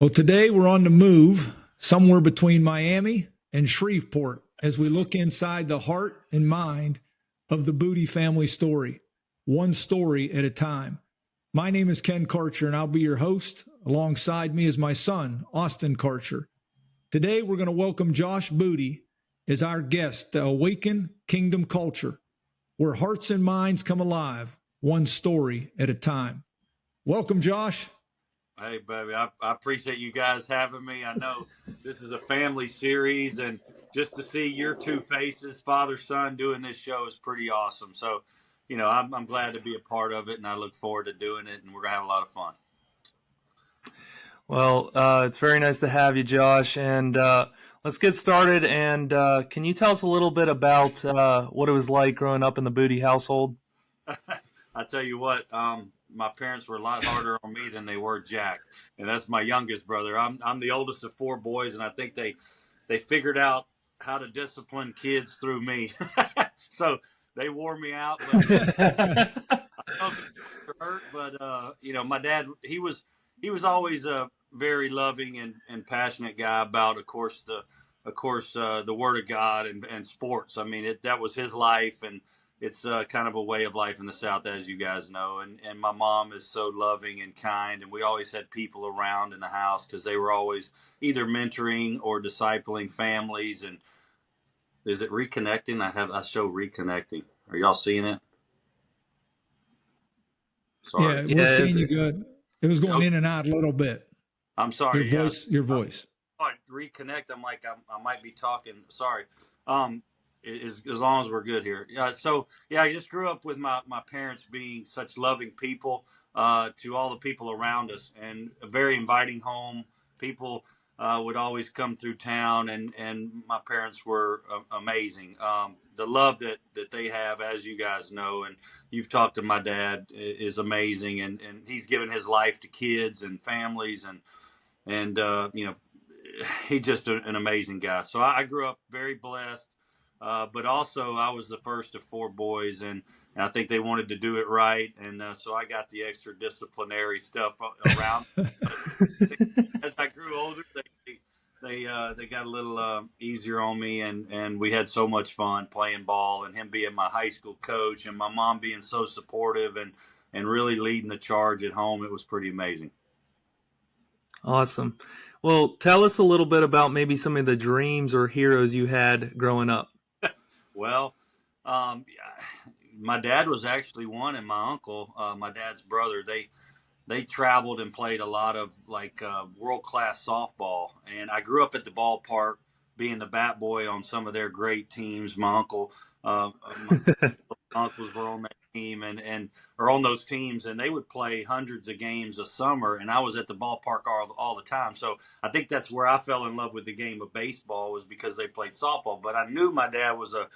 Well, today we're on the move somewhere between Miami and Shreveport as we look inside the heart and mind of the Booty family story, one story at a time. My name is Ken Karcher, and I'll be your host. Alongside me is my son, Austin Karcher. Today, we're going to welcome Josh Booty as our guest to Awaken Kingdom Culture, where hearts and minds come alive, one story at a time. Welcome, Josh. Hey, baby, I appreciate you guys having me. I know this is a family series, and just to see your two faces, father, son, doing this show is pretty awesome. So, I'm glad to be a part of it, and I look forward to doing it, and we're going to have a lot of fun. Well, it's very nice to have you, Josh. And let's get started. And can you tell us a little bit about what it was like growing up in the Booty household? I tell you what, my parents were a lot harder on me than they were Jack, and that's my youngest brother. I'm the oldest of four boys, and I think they figured out how to discipline kids through me. So they wore me out. But I don't know if it hurt, but my dad he was always a very loving and passionate guy about, of course, the Word of God and sports. I mean, that was his life, and it's kind of a way of life in the South, as you guys know. And my mom is so loving and kind, and we always had people around in the house because they were always either mentoring or discipling families. And is it reconnecting? I show reconnecting. Are y'all seeing it? Sorry. Yeah, we're seeing you good. It was going in and out a little bit. I'm sorry. Your voice. Reconnect. I'm like, I might be talking. Sorry. As long as we're good here. I just grew up with my parents being such loving people to all the people around us, and a very inviting home. People would always come through town, and my parents were amazing. The love that they have, as you guys know, and you've talked to my dad, is amazing, and he's given his life to kids and families, and he's just an amazing guy. So I grew up very blessed. But also, I was the first of four boys, and I think they wanted to do it right, and so I got the extra disciplinary stuff around. As I grew older, they got a little easier on me, and we had so much fun playing ball, and him being my high school coach, and my mom being so supportive and really leading the charge at home. It was pretty amazing. Awesome. Well, tell us a little bit about maybe some of the dreams or heroes you had growing up. Well, my dad was actually one, and my uncle, my dad's brother, they traveled and played a lot of world-class softball. And I grew up at the ballpark being the bat boy on some of their great teams. My uncles were on that team or on those teams, and they would play hundreds of games a summer, and I was at the ballpark all the time. So I think that's where I fell in love with the game of baseball, was because they played softball. But I knew my dad was a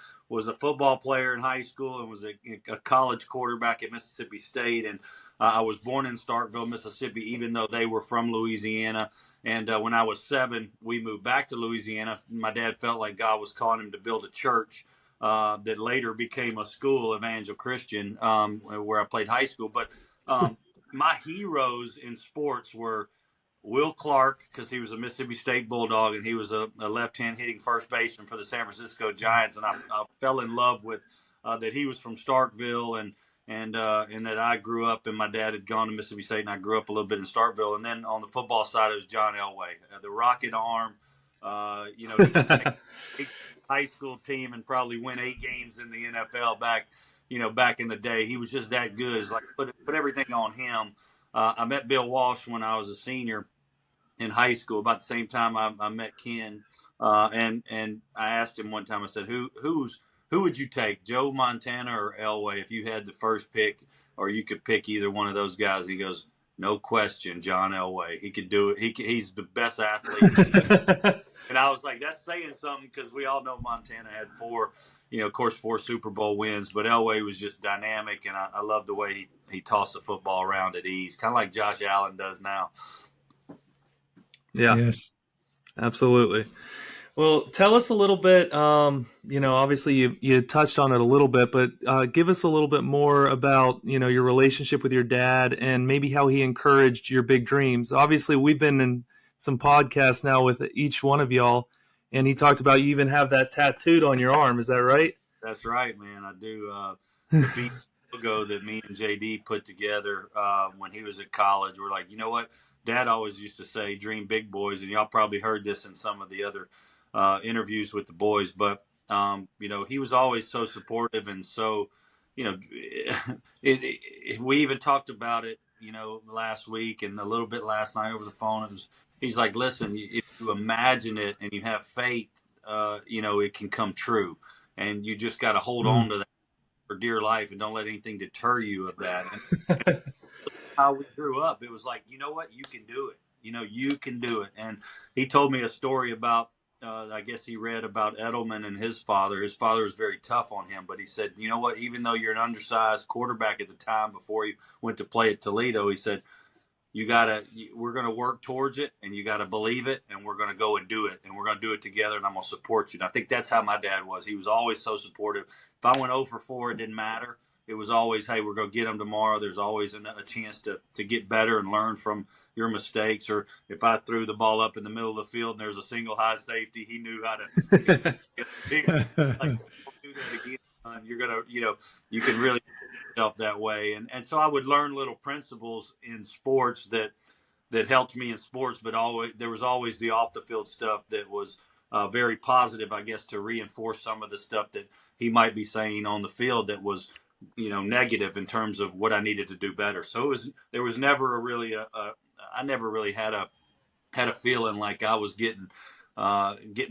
football player in high school and was a college quarterback at Mississippi State. And I was born in Starkville, Mississippi, even though they were from Louisiana. And when I was 7, we moved back to Louisiana. My dad felt like God was calling him to build a church that later became a school, Evangel Christian, where I played high school. But my heroes in sports were Will Clark, because he was a Mississippi State Bulldog, and he was a left-hand hitting first baseman for the San Francisco Giants. And I fell in love with that he was from Starkville, and that I grew up, and my dad had gone to Mississippi State, and I grew up a little bit in Starkville. And then on the football side, it was John Elway, the rocket arm. He could take high school team and probably win 8 games in the NFL back in the day. He was just that good. It's like put everything on him. I met Bill Walsh when I was a senior in high school, about the same time I met Ken. And I asked him one time, I said, who would you take, Joe Montana or Elway, if you had the first pick, or you could pick either one of those guys? And he goes, no question, John Elway. He could do it. He's the best athlete. And I was like, that's saying something, because we all know Montana had 4 Super Bowl wins, but Elway was just dynamic, and I love the way he tossed the football around at ease, kind of like Josh Allen does now. Yeah, yes, absolutely. Well, tell us a little bit, obviously you touched on it a little bit, but give us a little bit more about, your relationship with your dad and maybe how he encouraged your big dreams. Obviously, we've been in some podcasts now with each one of y'all, and he talked about you even have that tattooed on your arm. Is that right? That's right, man. I do. The beat logo that me and JD put together when he was at college. We're like, you know what? Dad always used to say, "Dream big, boys," and y'all probably heard this in some of the other interviews with the boys. But he was always so supportive and so, we even talked about it, last week and a little bit last night over the phone. He's like, listen, if you imagine it and you have faith, it can come true, and you just got to hold on to that for dear life and don't let anything deter you of that. And how we grew up, it was like, you know what, you can do it. You can do it. And he told me a story about, I guess he read about Edelman and his father. His father was very tough on him, but he said, you know what, even though you're an undersized quarterback at the time before he went to play at Toledo, he said, we're going to work towards it, and you got to believe it, and we're going to go and do it, and we're going to do it together, and I'm going to support you. And I think that's how my dad was. He was always so supportive. If I went 0 for 4, it didn't matter. It was always, hey, we're going to get them tomorrow. There's always a chance to get better and learn from your mistakes. Or if I threw the ball up in the middle of the field and there's a single high safety, he knew how to like, don't do that again. You're going to, you can really yourself that way. And so I would learn little principles in sports that helped me in sports, but there was always the off the field stuff that was very positive, I guess, to reinforce some of the stuff that he might be saying on the field that was, negative in terms of what I needed to do better. So there was never I never really had a feeling like I was getting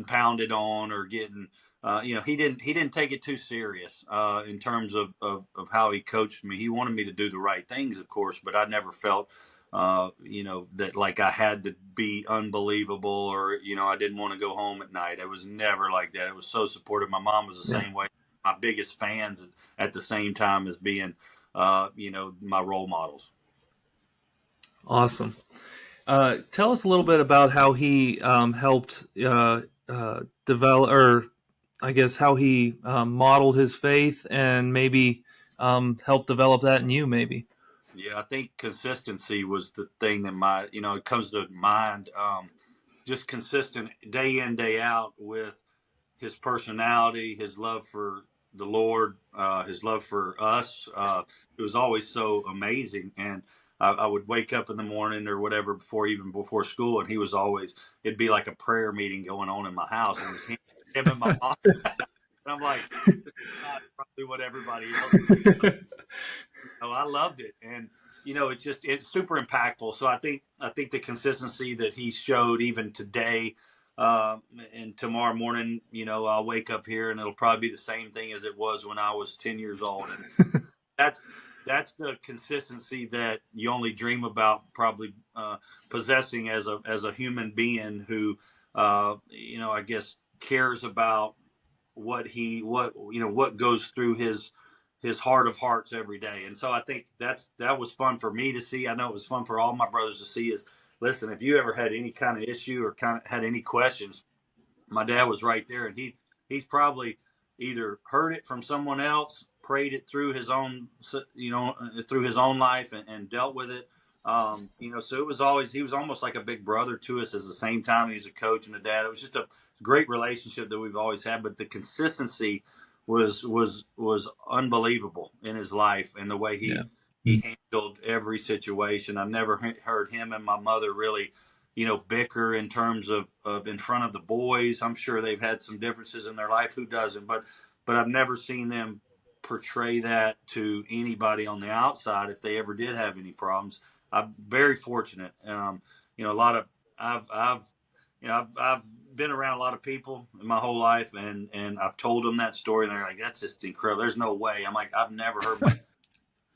pounded on or getting, he didn't take it too serious in terms of how he coached me. He wanted me to do the right things, of course, but I never felt, that like I had to be unbelievable or, I didn't want to go home at night. It was never like that. It was so supportive. My mom was the same way. My biggest fans at the same time as being, my role models. Awesome. Tell us a little bit about how he helped develop, or I guess how he modeled his faith and maybe helped develop that in you, maybe. Yeah, I think consistency was the thing that it comes to mind. Just consistent day in, day out with his personality, his love for the Lord, his love for us. It was always so amazing. And I would wake up in the morning or whatever before school, and it'd be like a prayer meeting going on in my house. And it was him and my mom. And I'm like, this is not probably what everybody else. I loved it. And, it's super impactful. So I think the consistency that he showed even today, and tomorrow morning, I'll wake up here and it'll probably be the same thing as it was when I was 10 years old. And that's the consistency that you only dream about probably possessing as a human being who, I guess cares about what goes through his heart of hearts every day. And so I think that was fun for me to see. I know it was fun for all my brothers to see is, listen, if you ever had any kind of issue or kind of had any questions, my dad was right there, and he's probably either heard it from someone else, prayed it through his own, through his own life and dealt with it. So he was almost like a big brother to us. At the same time, he was a coach and a dad. It was just a great relationship that we've always had, but the consistency was unbelievable in his life and the way he handled every situation. I've never heard him and my mother really, bicker in terms of in front of the boys. I'm sure they've had some differences in their life. Who doesn't? But I've never seen them portray that to anybody on the outside if they ever did have any problems. I'm very fortunate. A lot of I've been around a lot of people in my whole life, and I've told them that story, and they're like, "That's just incredible. There's no way." I'm like, "I've never heard my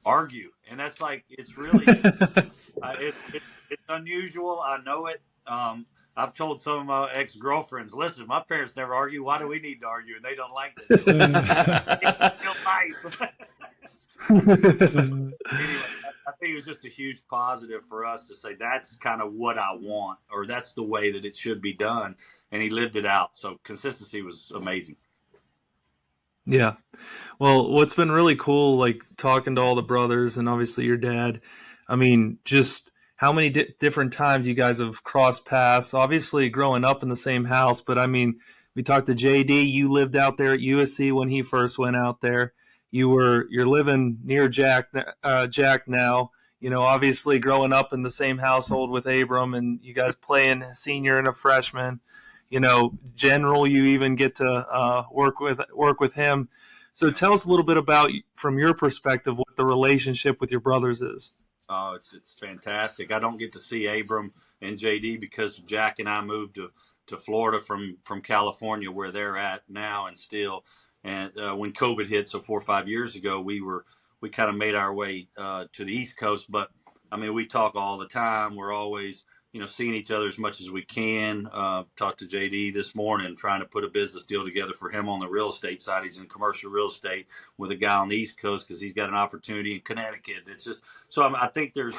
argue," and that's like, it's really it's unusual. I know it. I've told some of my ex-girlfriends, "Listen, my parents never argue. Why do we need to argue?" And they don't like that. Anyway, I think it was just a huge positive for us to say that's kind of what I want, or that's the way that it should be done. And he lived it out. So consistency was amazing. Yeah. Well, what's been really cool, like talking to all the brothers and obviously your dad, I mean, just how many different times you guys have crossed paths. Obviously, growing up in the same house, but I mean, we talked to JD. You lived out there at USC when he first went out there. You're living near Jack now. You know, obviously growing up in the same household with Abram, and you guys playing a senior and a freshman. You know, general, you even get to work with him. So tell us a little bit about, from your perspective, what the relationship with your brothers is. Oh, it's fantastic. I don't get to see Abram and JD because Jack and I moved to Florida from California, where they're at now and still. And when COVID hit, so 4 or 5 years ago, we kind of made our way to the East Coast. But I mean, we talk all the time. We're always seeing each other as much as we can. Talked to JD this morning, trying to put a business deal together for him on the real estate side. He's in commercial real estate with a guy on the East Coast because he's got an opportunity in Connecticut. It's just so I think there's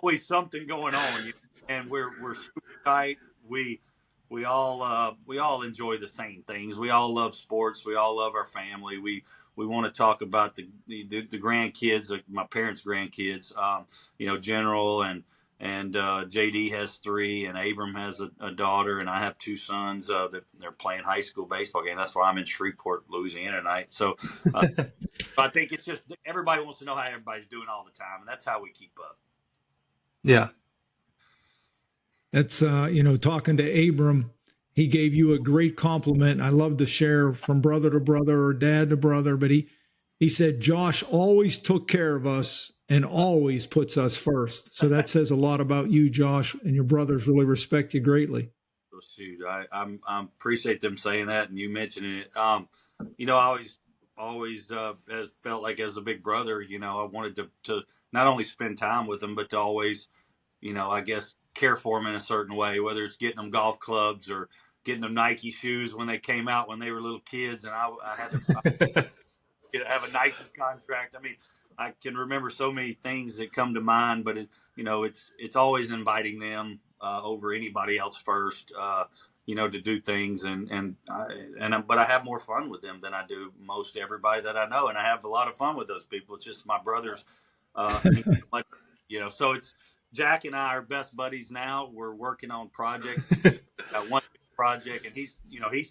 always something going on, and we're super tight. We all enjoy the same things. We all love sports. We all love our family. We want to talk about the grandkids, like my parents' grandkids. General and JD has 3, and Abram has a daughter, and I have 2 sons that they're playing high school baseball game. That's why I'm in Shreveport, Louisiana tonight. So I think it's just everybody wants to know how everybody's doing all the time, and that's how we keep up. Yeah. That's, talking to Abram, he gave you a great compliment. I love to share from brother to brother or dad to brother, but he said, Josh always took care of us and always puts us first. So that says a lot about you, Josh, and your brothers really respect you greatly. Oh, shoot, I appreciate them saying that, and you mentioning it. I always has felt like as a big brother, I wanted to not only spend time with them, but to always, I guess, care for them in a certain way, whether it's getting them golf clubs or getting them Nike shoes when they came out when they were little kids, and I had to have a Nike contract. I mean, I can remember so many things that come to mind, but it's always inviting them over anybody else first, to do things, but I have more fun with them than I do most everybody that I know, and I have a lot of fun with those people. It's just my brothers, So it's Jack and I are best buddies now. We're working on projects. One project, and he's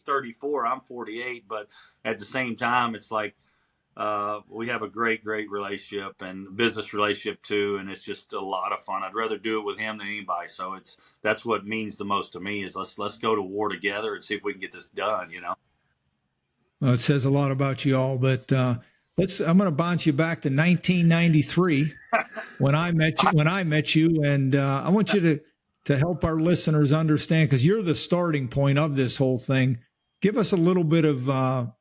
34, I'm 48, but at the same time, it's like. We have a great relationship and business relationship too. And it's just a lot of fun. I'd rather do it with him than anybody. So that's what means the most to me is let's go to war together and see if we can get this done, Well, it says a lot about you all, but I'm going to bounce you back to 1993 when I met you. And I want you to help our listeners understand, because you're the starting point of this whole thing. Give us a little bit of,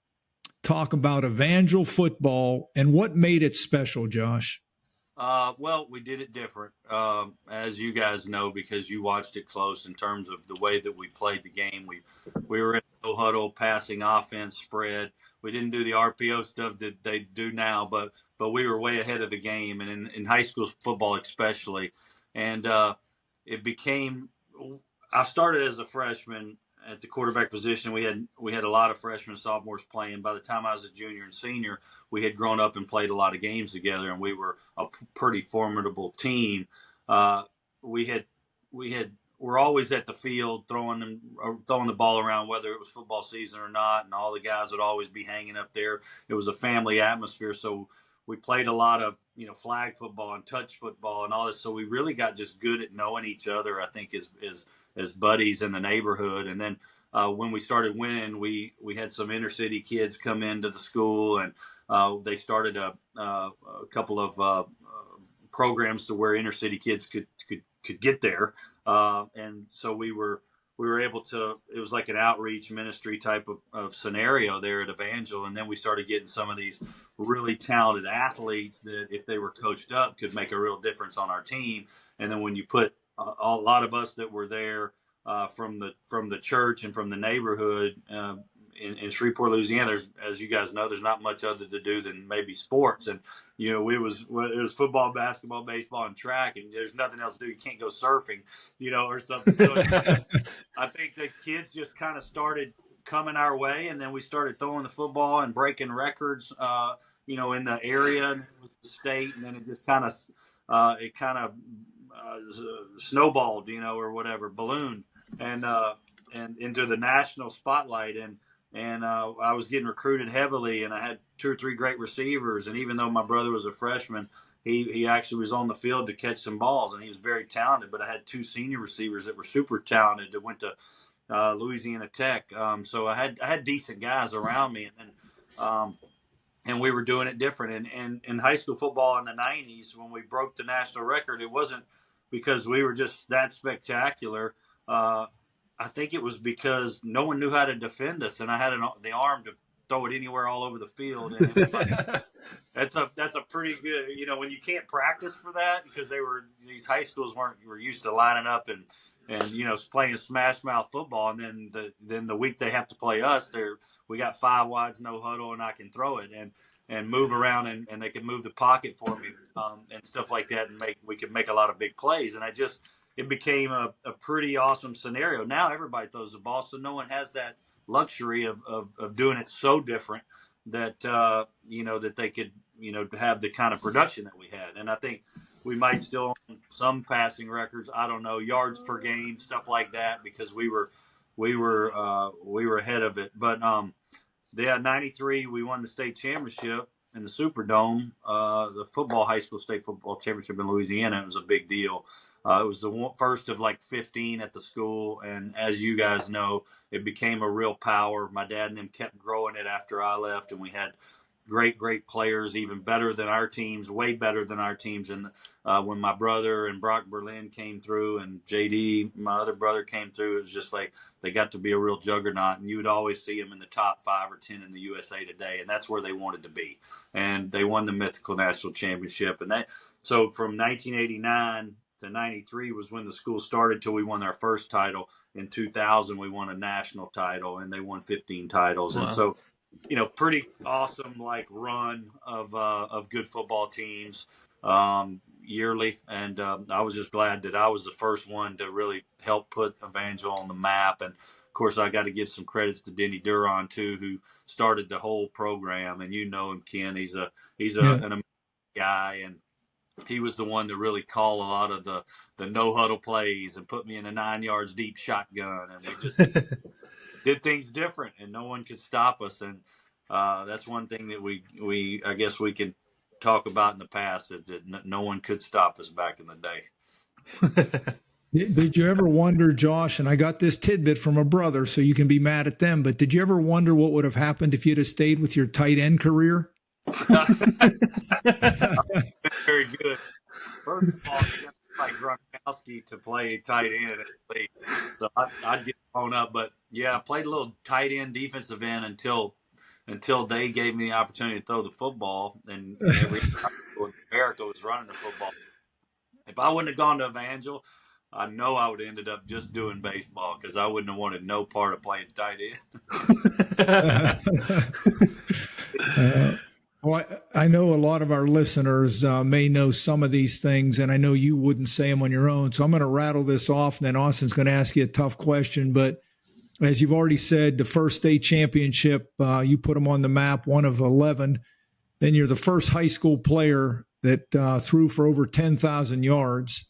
talk about Evangel football and what made it special, Josh. Well, we did it different, as you guys know, because you watched it close in terms of the way that we played the game. We were in no huddle, passing offense, spread. We didn't do the RPO stuff that they do now, but we were way ahead of the game, and in high school football especially. And it became – I started as a freshman at the quarterback position. We had a lot of freshmen and sophomores playing. By the time I was a junior and senior, we had grown up and played a lot of games together, and we were a pretty formidable team. We're always at the field throwing the ball around, whether it was football season or not, and all the guys would always be hanging up there. It was a family atmosphere, so we played a lot of flag football and touch football and all this. So we really got just good at knowing each other, I think, as buddies in the neighborhood. And then when we started winning, we had some inner city kids come into the school, and they started a couple of programs to where inner city kids could get there. And so we were able to, it was like an outreach ministry type of scenario there at Evangel. And then we started getting some of these really talented athletes that, if they were coached up, could make a real difference on our team. And then when you put a lot of us that were there from the church and from the neighborhood in Shreveport, Louisiana, as you guys know, there's not much other to do than maybe sports. And it was football, basketball, baseball, and track, and there's nothing else to do. You can't go surfing, or something. So I think the kids just kind of started coming our way, and then we started throwing the football and breaking records, in the area and the state, and then it just kind of snowballed, or whatever, ballooned, and into the national spotlight. And I was getting recruited heavily, and I had 2 or 3 great receivers. And even though my brother was a freshman, he actually was on the field to catch some balls, and he was very talented. But I had 2 senior receivers that were super talented that went to Louisiana Tech. So I had decent guys around me, and we were doing it different. And in high school football in the 90s, when we broke the national record, it wasn't because we were just that spectacular. I think it was because no one knew how to defend us, and I had the arm to throw it anywhere all over the field. And it was like, that's a pretty good, when you can't practice for that, because these high schools were used to lining up and playing smash mouth football, and then the week they have to play us, we got 5 wides, no huddle, and I can throw it and move around, and they can move the pocket for me, and stuff like that, and we could make a lot of big plays. And it became a pretty awesome scenario. Now everybody throws the ball, so no one has that luxury of doing it so different that that they could have the kind of production that we had. And I think we might still own some passing records. I don't know, yards per game, stuff like that, because we were ahead of it. But 93 we won the state championship in the Superdome, the high school state football championship in Louisiana. It was a big deal. It was the first of like 15 at the school, and as you guys know, it became a real power. My dad and them kept growing it after I left, and we had great players, even better than our teams, way better than our teams. And when my brother and Brock Berlin came through, and JD, my other brother, came through, it was just like they got to be a real juggernaut, and you would always see them in the top 5 or 10 in the USA Today, and that's where they wanted to be. And they won the mythical national championship. And so from 1989 to 93 was when the school started till we won our first title. In 2000, we won a national title, and they won 15 titles. Wow. And so, pretty awesome run of good football teams yearly. And I was just glad that I was the first one to really help put Evangel on the map. And of course, I got to give some credits to Denny Duron too, who started the whole program. And you know him, Ken. He's an amazing guy, and he was the one to really call a lot of the no huddle plays and put me in a 9 yards deep shotgun, and we just did things different, and no one could stop us. And that's one thing that we I guess we can talk about in the past, that no one could stop us back in the day. Did you ever wonder, Josh, and I got this tidbit from a brother, so you can be mad at them, but did you ever wonder what would have happened if you'd have stayed with your tight end career? Very good. First of all, you got like Gronkowski to play tight end in the league, so I'd get blown up. But yeah, I played a little tight end, defensive end until they gave me the opportunity to throw the football, and every America was running the football. If I wouldn't have gone to Evangel, I know I would have ended up just doing baseball, because I wouldn't have wanted no part of playing tight end. Well, I know a lot of our listeners may know some of these things, and I know you wouldn't say them on your own. So I'm going to rattle this off, and then Austin's going to ask you a tough question. But as you've already said, the first state championship, you put them on the map, 1 of 11. Then you're the first high school player that threw for over 10,000 yards.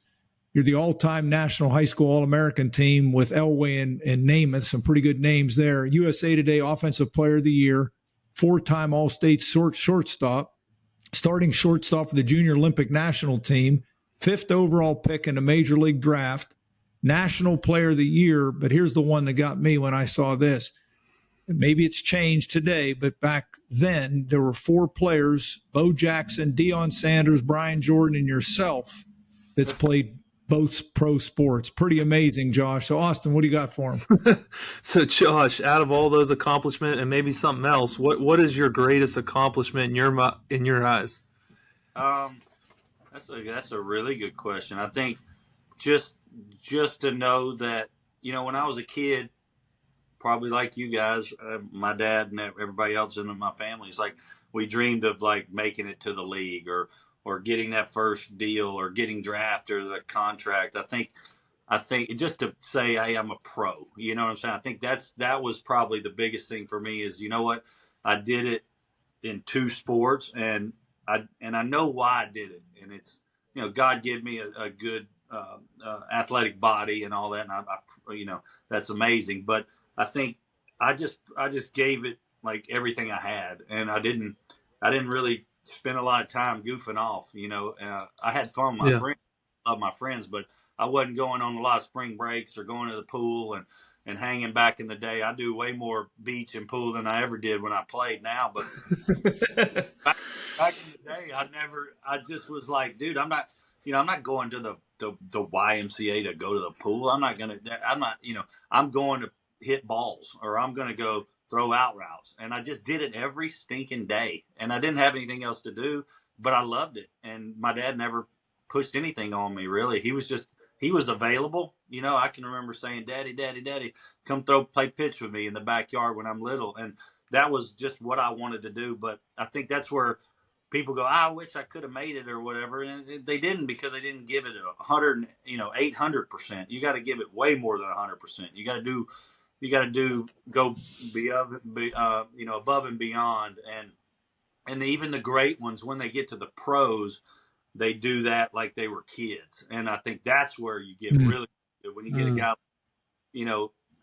You're the all-time national high school All-American team with Elway and Namath, some pretty good names there. USA Today Offensive Player of the Year. 4-time All-State shortstop, starting shortstop for the Junior Olympic National Team, 5th overall pick in the Major League Draft, National Player of the Year. But here's the one that got me when I saw this. Maybe it's changed today, but back then there were 4 players, Bo Jackson, Deion Sanders, Brian Jordan, and yourself, that's played both pro sports. Pretty amazing, Josh. So, Austin, what do you got for him? So, Josh, out of all those accomplishments and maybe something else, what is your greatest accomplishment in your eyes? That's a really good question. I think just to know that, when I was a kid, probably like you guys, my dad and everybody else in my family, it's like we dreamed of making it to the league or getting that first deal or getting drafted or the contract. I think just to say, hey, I'm a pro, you know what I'm saying? I think that was probably the biggest thing for me is, you know what? I did it in 2 sports, and I know why I did it. And it's, God gave me a good athletic body and all that, and that's amazing. But I think I just gave it like everything I had, and I didn't really spend a lot of time goofing off. I had fun with my Yeah. friends, love my friends, but I wasn't going on a lot of spring breaks or going to the pool and hanging back in the day. I do way more beach and pool than I ever did when I played now. But back in the day, I just was like, dude, I'm not going to the YMCA to go to the pool. I'm going to hit balls, or I'm going to go throw out routes. And I just did it every stinking day. And I didn't have anything else to do, but I loved it. And my dad never pushed anything on me, really. He was available. I can remember saying, Daddy, Daddy, Daddy, come play pitch with me in the backyard when I'm little. And that was just what I wanted to do. But I think that's where people go, I wish I could have made it or whatever. And they didn't, because they didn't give it 800%. You got to give it way more than 100%. Go above and beyond. And even the great ones, when they get to the pros, they do that like they were kids. And I think that's where you get really good, when you get a guy,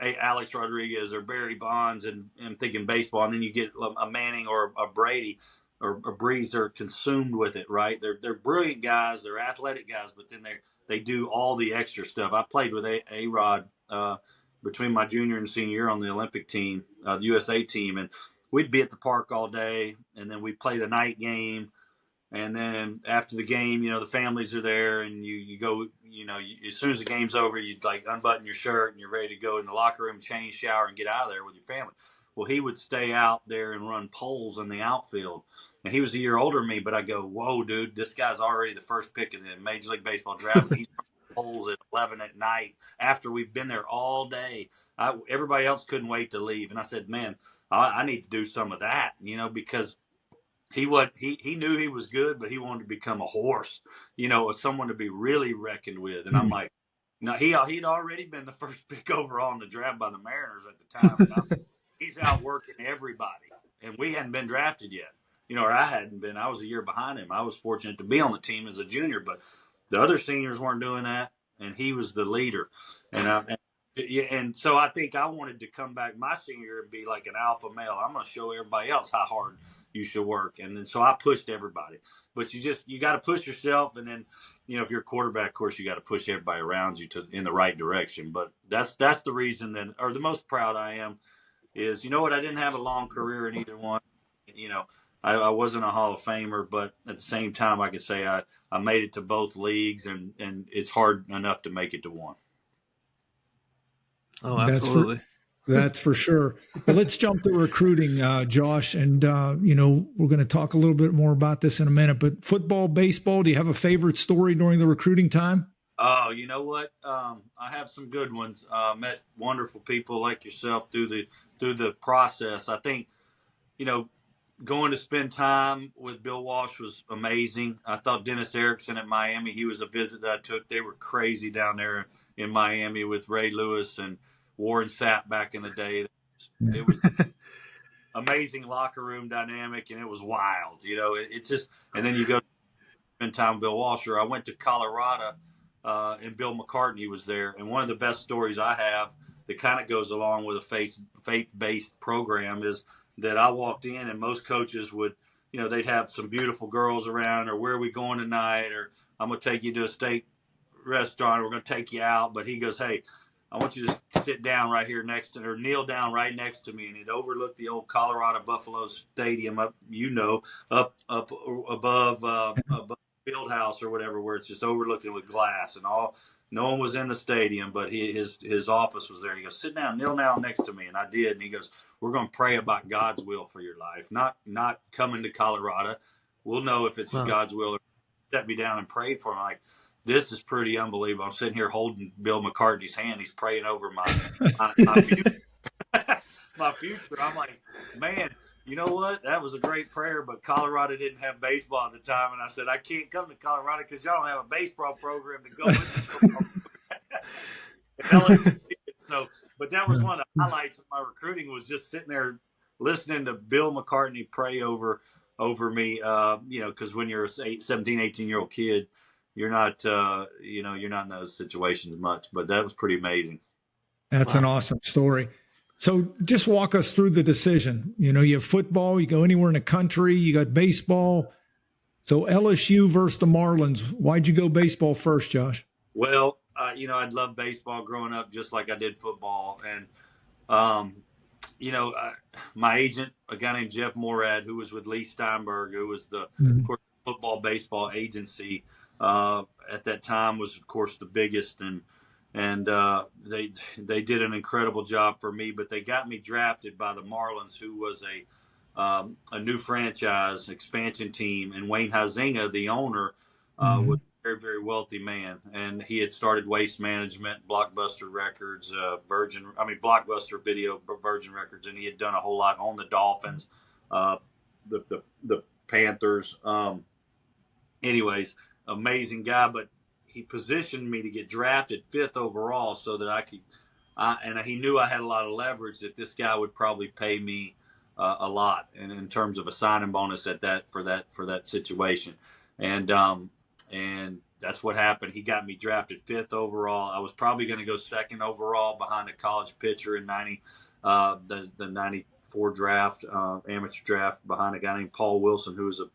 Alex Rodriguez or Barry Bonds, and I'm thinking baseball, and then you get a Manning or a Brady or a Breeze. They're consumed with it, right? They're brilliant guys, they're athletic guys, but then they do all the extra stuff. I played with A-Rod between my junior and senior year on the Olympic team, the USA team, and we'd be at the park all day, and then we'd play the night game. And then after the game, the families are there, and you go, as soon as the game's over, you'd like unbutton your shirt and you're ready to go in the locker room, change, shower, and get out of there with your family. Well, he would stay out there and run poles in the outfield. And he was a year older than me, but I go, whoa, dude, this guy's already the first pick in the Major League Baseball draft. And he's running poles at 11 at night after we've been there all day. Everybody else couldn't wait to leave. And I said, man, I need to do some of that, because he knew he was good, but he wanted to become a horse, or someone to be really reckoned with. And I'm like, no, he'd already been the first pick overall in the draft by the Mariners at the time. And he's out working everybody, and we hadn't been drafted yet, or I hadn't been. I was a year behind him. I was fortunate to be on the team as a junior, but the other seniors weren't doing that, and he was the leader. And so I think I wanted to come back my senior year and be like an alpha male. I'm going to show everybody else how hard you should work. And then so I pushed everybody. But you got to push yourself. And then, if you're a quarterback, of course, you got to push everybody around you in the right direction. But that's the reason or the most proud I am is, I didn't have a long career in either one. I wasn't a Hall of Famer, but at the same time, I could say I made it to both leagues, and it's hard enough to make it to one. Oh, absolutely. That's for sure. Well, let's jump to recruiting, Josh. And, we're going to talk a little bit more about this in a minute. But football, baseball, do you have a favorite story during the recruiting time? Oh, you know what? I have some good ones. Met wonderful people like yourself through the process. I think, going to spend time with Bill Walsh was amazing. I thought Dennis Erickson at Miami, he was a visit that I took. They were crazy down there in Miami with Ray Lewis and Warren Sapp back in the day. It was amazing locker room dynamic, and it was wild. It's just, and then you go spend time with Bill Walsh. I went to Colorado, and Bill McCartney was there. And one of the best stories I have that kind of goes along with a faith-based program is that I walked in, and most coaches would, they'd have some beautiful girls around, or where are we going tonight, or I'm going to take you to a steak restaurant, we're going to take you out. But he goes, hey, I want you to sit down right here or kneel down right next to me. And he'd overlook the old Colorado Buffalo Stadium up above the field house or whatever, where it's just overlooking with glass, and no one was in the stadium, but his office was there. He goes, sit down, kneel down next to me. And I did. And he goes, we're going to pray about God's will for your life, not coming to Colorado. We'll know if it's God's will. Set me down and pray for him. Like, this is pretty unbelievable. I'm sitting here holding Bill McCartney's hand. He's praying over my future. My future. I'm like, man, you know what? That was a great prayer, but Colorado didn't have baseball at the time. And I said, I can't come to Colorado because y'all don't have a baseball program to go with. But that was one of the highlights of my recruiting, was just sitting there listening to Bill McCartney pray over me, because when you're a 17, 18-year-old kid, you're not in those situations much. But that was pretty amazing. That's an awesome story. So just walk us through the decision. You have football, you go anywhere in the country, you got baseball. So LSU versus the Marlins. Why'd you go baseball first, Josh? Well, I'd loved baseball growing up, just like I did football, and um, my agent, a guy named Jeff Morad, who was with Lee Steinberg, who was the, of course, football baseball agency at that time, was of course the biggest, and they did an incredible job for me. But they got me drafted by the Marlins, who was a new franchise expansion team, and Wayne Huizenga, the owner, was a very, very wealthy man, and he had started Waste Management, Blockbuster Records, Blockbuster Video, Virgin Records, and he had done a whole lot on the Dolphins, the Panthers. Anyways, amazing guy, but he positioned me to get drafted 5th overall so that I could, and he knew I had a lot of leverage, that this guy would probably pay me a lot, and in terms of a signing bonus for that situation, and that's what happened. He got me drafted 5th overall. I was probably going to go 2nd overall behind a college pitcher in the 94 draft, amateur draft, behind a guy named Paul Wilson, who was a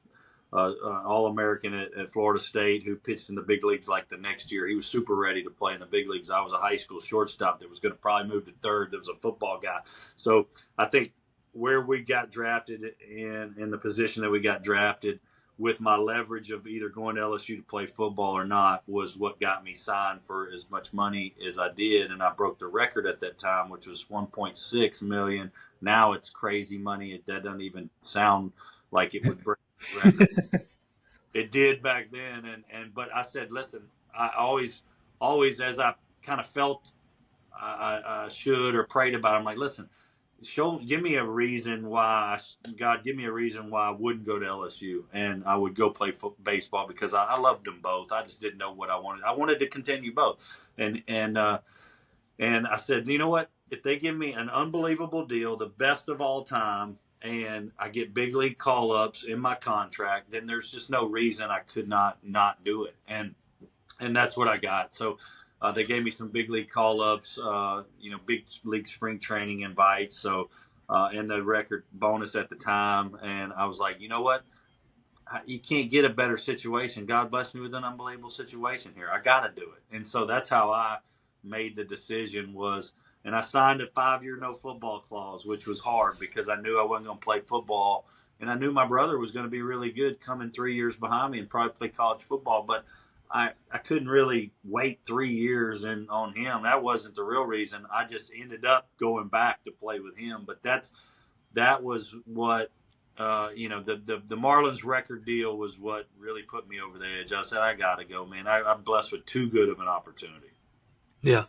All-American at Florida State, who pitched in the big leagues like the next year. He was super ready to play in the big leagues. I was a high school shortstop that was going to probably move to 3rd. That was a football guy. So I think where we got drafted in the position that we got drafted, with my leverage of either going to LSU to play football or not, was what got me signed for as much money as I did. And I broke the record at that time, which was $1.6 million. Now it's crazy money. That doesn't even sound like it would break the record. It did back then. But I said, listen, I always, as I kind of felt I should or prayed about it, I'm like, listen, give me a reason why, God, give me a reason why I wouldn't go to LSU and I would go play baseball, because I loved them both. I just didn't know what I wanted. I wanted to continue both. And I said, you know what? If they give me an unbelievable deal, the best of all time, and I get big league call-ups in my contract, then there's just no reason I could not do it. And that's what I got. So they gave me some big league call-ups, big league spring training invites. So, and the record bonus at the time. And I was like, you know what? You can't get a better situation. God blessed me with an unbelievable situation here. I got to do it. And so that's how I made the decision and I signed a 5-year no football clause, which was hard because I knew I wasn't going to play football. And I knew my brother was going to be really good coming 3 years behind me and probably play college football. But I couldn't really wait 3 years on him. That wasn't the real reason. I just ended up going back to play with him. But that was what, the Marlins record deal was what really put me over the edge. I said, I got to go, man. I'm blessed with too good of an opportunity. Yeah.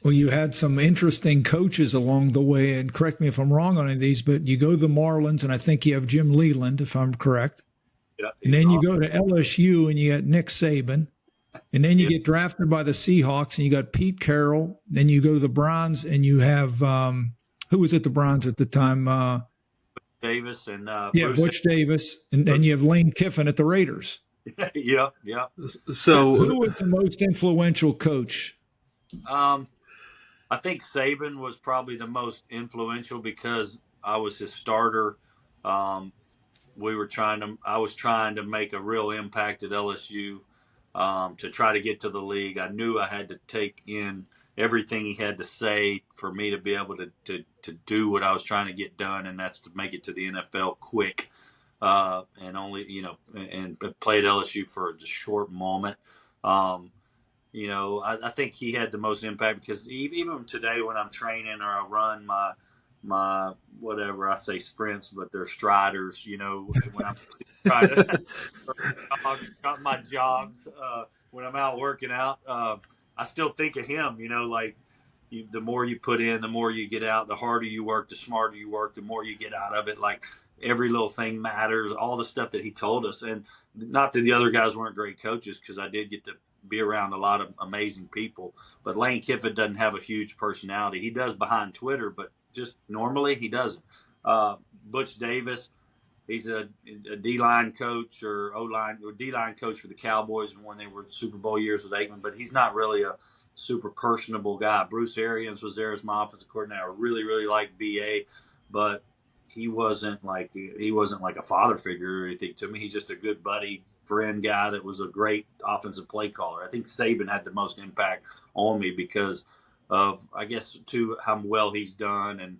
Well, you had some interesting coaches along the way, and correct me if I'm wrong on any of these, but you go to the Marlins, and I think you have Jim Leland, if I'm correct. Yeah, and then you go to LSU, and you got Nick Saban. And then you get drafted by the Seahawks, and you got Pete Carroll. Then you go to the Browns, and you have who was at the Browns at the time? Davis and Butch Davis, and then you have Lane Kiffin at the Raiders. Yeah. So who was the most influential coach? I think Saban was probably the most influential because I was his starter. I was trying to make a real impact at LSU, to try to get to the league. I knew I had to take in everything he had to say for me to be able to do what I was trying to get done, and that's to make it to the NFL quick, and only, and play at LSU for a short moment. I think he had the most impact because even today when I'm training or I run my whatever, I say sprints, but they're striders, when I'm trying to my jogs, when I'm out working out, I still think of him, the more you put in, the more you get out, the harder you work, the smarter you work, the more you get out of it. Like every little thing matters, all the stuff that he told us. And not that the other guys weren't great coaches, because I did get to be around a lot of amazing people, but Lane Kiffin doesn't have a huge personality. He does behind Twitter, but just normally he doesn't. Butch Davis, he's a D-line coach or O-line or D-line coach for the Cowboys when they were Super Bowl years with Aikman, but he's not really a super personable guy. Bruce Arians was there as my offensive coordinator. I really, really liked BA, but he wasn't like a father figure or anything to me. He's just a good buddy, friend guy that was a great offensive play caller. I think Saban had the most impact on me because of, I guess, to how well he's done, and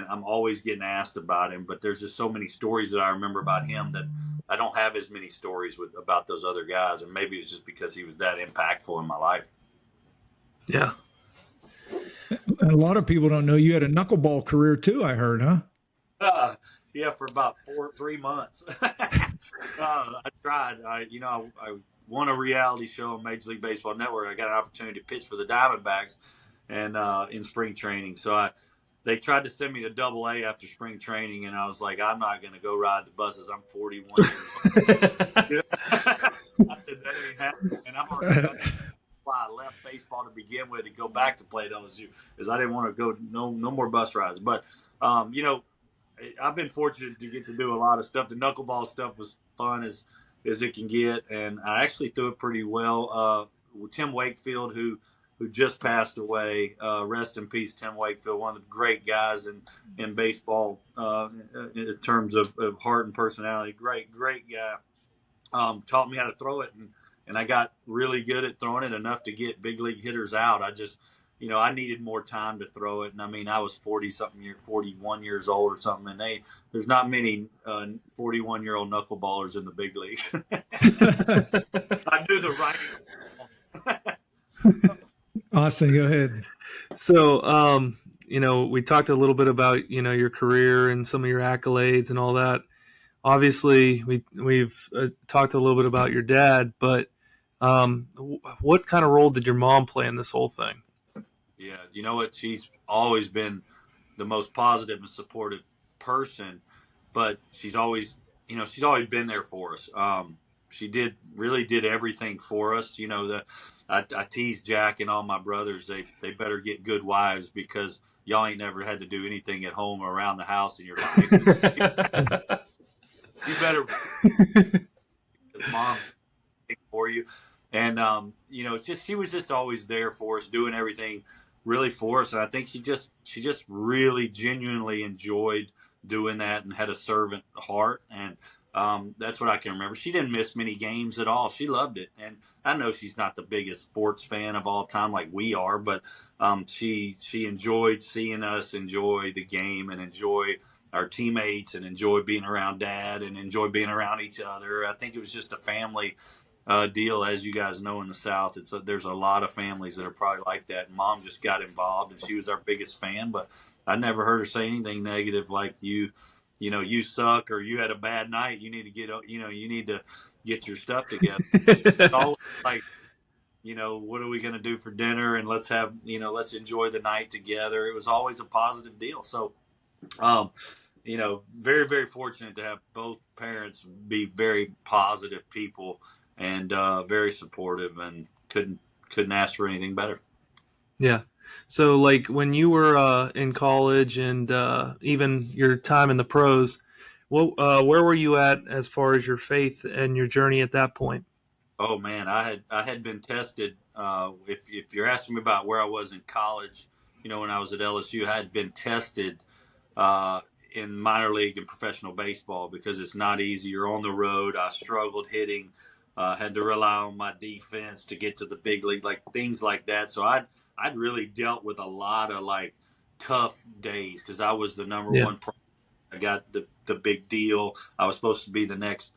I'm always getting asked about him. But there's just so many stories that I remember about him that I don't have as many stories about those other guys, and maybe it's just because he was that impactful in my life. Yeah. A lot of people don't know you had a knuckleball career too, I heard, huh? Yeah, for about 3 months. I tried. I won a reality show on Major League Baseball Network. I got an opportunity to pitch for the Diamondbacks, and in spring training. So they tried to send me to Double-A after spring training, and I was like, I'm not going to go ride the buses. I'm 41 years old. I said, that ain't happening. And I'm already done. Why I left baseball to begin with to go back to play at LSU, because I didn't want to go no more bus rides. But I've been fortunate to get to do a lot of stuff. The knuckleball stuff was fun as it can get, and I actually threw it pretty well. Tim Wakefield, who just passed away, rest in peace, Tim Wakefield, one of the great guys in baseball in terms of heart and personality. Great guy. Taught me how to throw it, and I got really good at throwing it, enough to get big league hitters out. I just, I needed more time to throw it. And I mean, I was 41 years old or something. And there's not many 41-year-old knuckleballers in the big leagues. I knew the writing. Austin, go ahead. So, we talked a little bit about, your career and some of your accolades and all that. Obviously, we've talked a little bit about your dad, but what kind of role did your mom play in this whole thing? Yeah, you know what? She's always been the most positive and supportive person, but she's always been there for us. She really did everything for us. I tease Jack and all my brothers. They better get good wives, because y'all ain't never had to do anything at home or around the house in your life. You better, because mom's for you. And, it's just, she was just always there for us, doing everything really for us. And I think she just really genuinely enjoyed doing that and had a servant heart. And that's what I can remember. She didn't miss many games at all. She loved it. And I know she's not the biggest sports fan of all time like we are, but she enjoyed seeing us enjoy the game and enjoy our teammates and enjoy being around Dad and enjoy being around each other. I think it was just a family deal. As you guys know, in the South, there's a lot of families that are probably like that. And Mom just got involved, and she was our biggest fan. But I never heard her say anything negative, like you suck, or you had a bad night. You need to get your stuff together. It's always like, what are we going to do for dinner? And let's enjoy the night together. It was always a positive deal. So, very, very fortunate to have both parents be very positive people and very supportive, and couldn't ask for anything better. Yeah. So, like, when you were in college and even your time in the pros, where were you at as far as your faith and your journey at that point? Oh man, I had been tested. If you're asking me about where I was in college, when I was at LSU, I had been tested in minor league and professional baseball, because it's not easy. You're on the road. I struggled hitting, had to rely on my defense to get to the big league, like things like that. So I'd really dealt with a lot of like tough days, because I was the number one pro. I got the big deal. I was supposed to be the next,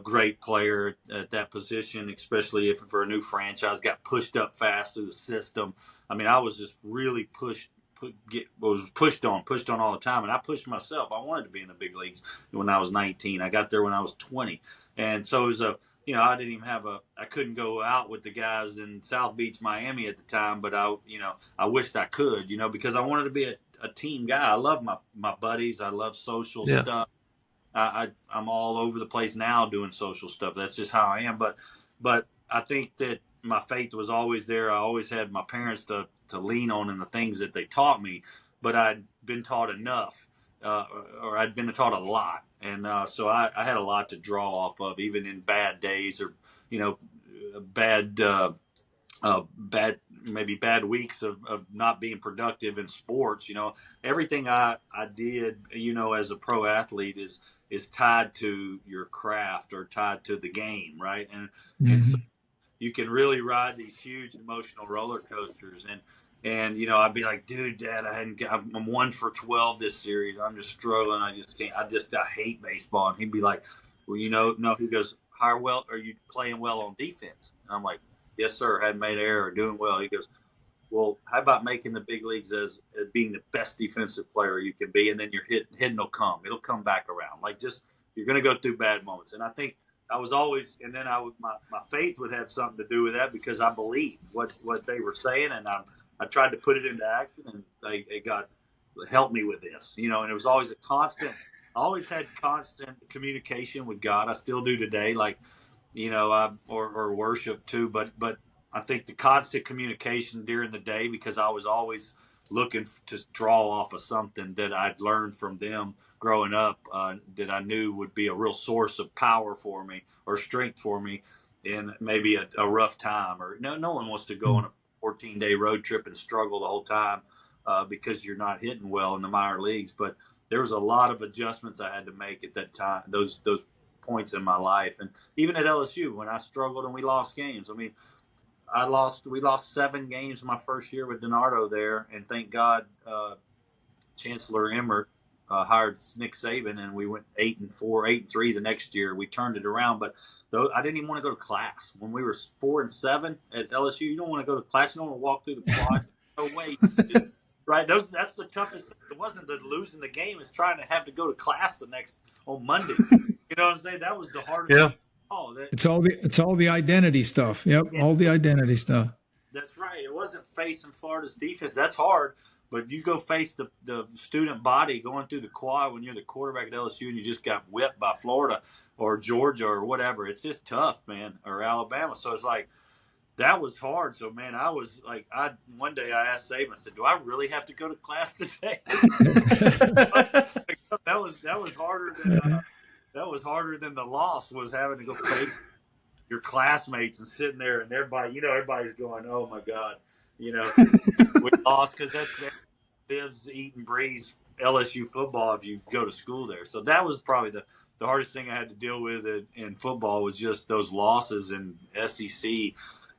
great player at that position, especially if for a new franchise. Got pushed up fast through the system. I mean, I was just really pushed on all the time, and I pushed myself. I wanted to be in the big leagues when I was 19. I got there when I was 20, and so it was I didn't even I couldn't go out with the guys in South Beach, Miami at the time, but I wished I could, because I wanted to be a team guy. I love my buddies. I love social stuff. I'm all over the place now doing social stuff. That's just how I am. But I think that my faith was always there. I always had my parents to lean on in the things that they taught me, but I'd been taught enough or I'd been taught a lot. And so I had a lot to draw off of, even in bad days or, bad, maybe bad weeks of not being productive in sports. Everything I did, as a pro athlete is tied to your craft or tied to the game, right? And so you can really ride these huge emotional roller coasters. And I'd be like, dude, Dad, I'm 1 for 12 this series. I'm just struggling. I just can't. I hate baseball. And he'd be like, well, no. He goes, how well are you playing well on defense? And I'm like, yes, sir. Hadn't made an error, doing well. He goes, well, how about making the big leagues as being the best defensive player you can be, and then your hitting will come. It'll come back around. Like, just you're going to go through bad moments. And I think I was always, and then my faith would have something to do with that, because I believed what they were saying, and I tried to put it into action, and it helped me with this, and it was always I always had constant communication with God. I still do today, like, or worship too, but I think the constant communication during the day, because I was always looking to draw off of something that I'd learned from them growing up, that I knew would be a real source of power for me or strength for me in maybe a rough time. Or no one wants to go on a 14-day road trip and struggle the whole time because you're not hitting well in the minor leagues. But there was a lot of adjustments I had to make at that time, those points in my life. And even at LSU, when I struggled and we lost games, we lost 7 games my first year with DiNardo there, and thank God Chancellor Emmert hired Nick Saban, and we went 8-4, 8-3 the next year. We turned it around, but I didn't even want to go to class when we were 4-7 at LSU. You don't want to go to class. You don't want to walk through the quad. No way, right? That's the toughest thing. It wasn't the losing the game; it's trying to have to go to class on Monday. You know what I'm saying? That was the hardest. Yeah. Thing. It's all the identity stuff. Yep, yeah. All the identity stuff. That's right. It wasn't facing Florida's defense. That's hard. But you go face the student body going through the quad when you're the quarterback at LSU and you just got whipped by Florida or Georgia or whatever. It's just tough, man, or Alabama. So it's like, that was hard. So, man, I was like, one day I asked Saban, I said, do I really have to go to class today? That was harder than that was harder than the loss, was having to go face your classmates and sitting there and everybody's going, oh my God, we lost, because that lives, eat, and breathes LSU football if you go to school there. So that was probably the hardest thing I had to deal with in football, was just those losses in SEC.